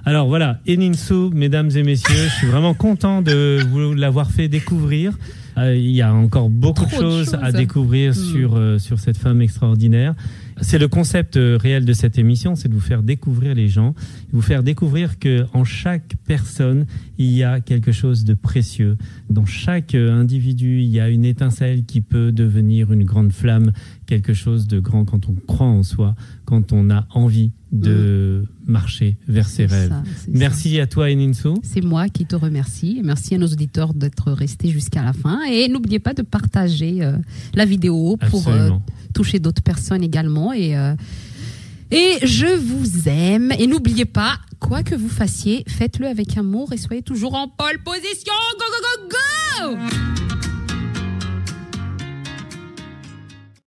Alors voilà, Eninsu, mesdames et messieurs, je suis vraiment content de vous l'avoir fait découvrir. Il y a encore beaucoup de choses à découvrir sur cette femme extraordinaire. C'est le concept réel de cette émission, c'est de vous faire découvrir les gens, vous faire découvrir que en chaque personne, il y a quelque chose de précieux. Dans chaque individu, il y a une étincelle qui peut devenir une grande flamme, quelque chose de grand quand on croit en soi, quand on a envie de marcher vers ses rêves. Merci à toi, Eninsu. C'est moi qui te remercie. Merci à nos auditeurs d'être restés jusqu'à la fin. Et n'oubliez pas de partager la vidéo pour toucher d'autres personnes également. Et je vous aime. Et n'oubliez pas, quoi que vous fassiez, faites-le avec amour et soyez toujours en pole position. Go, go, go, go!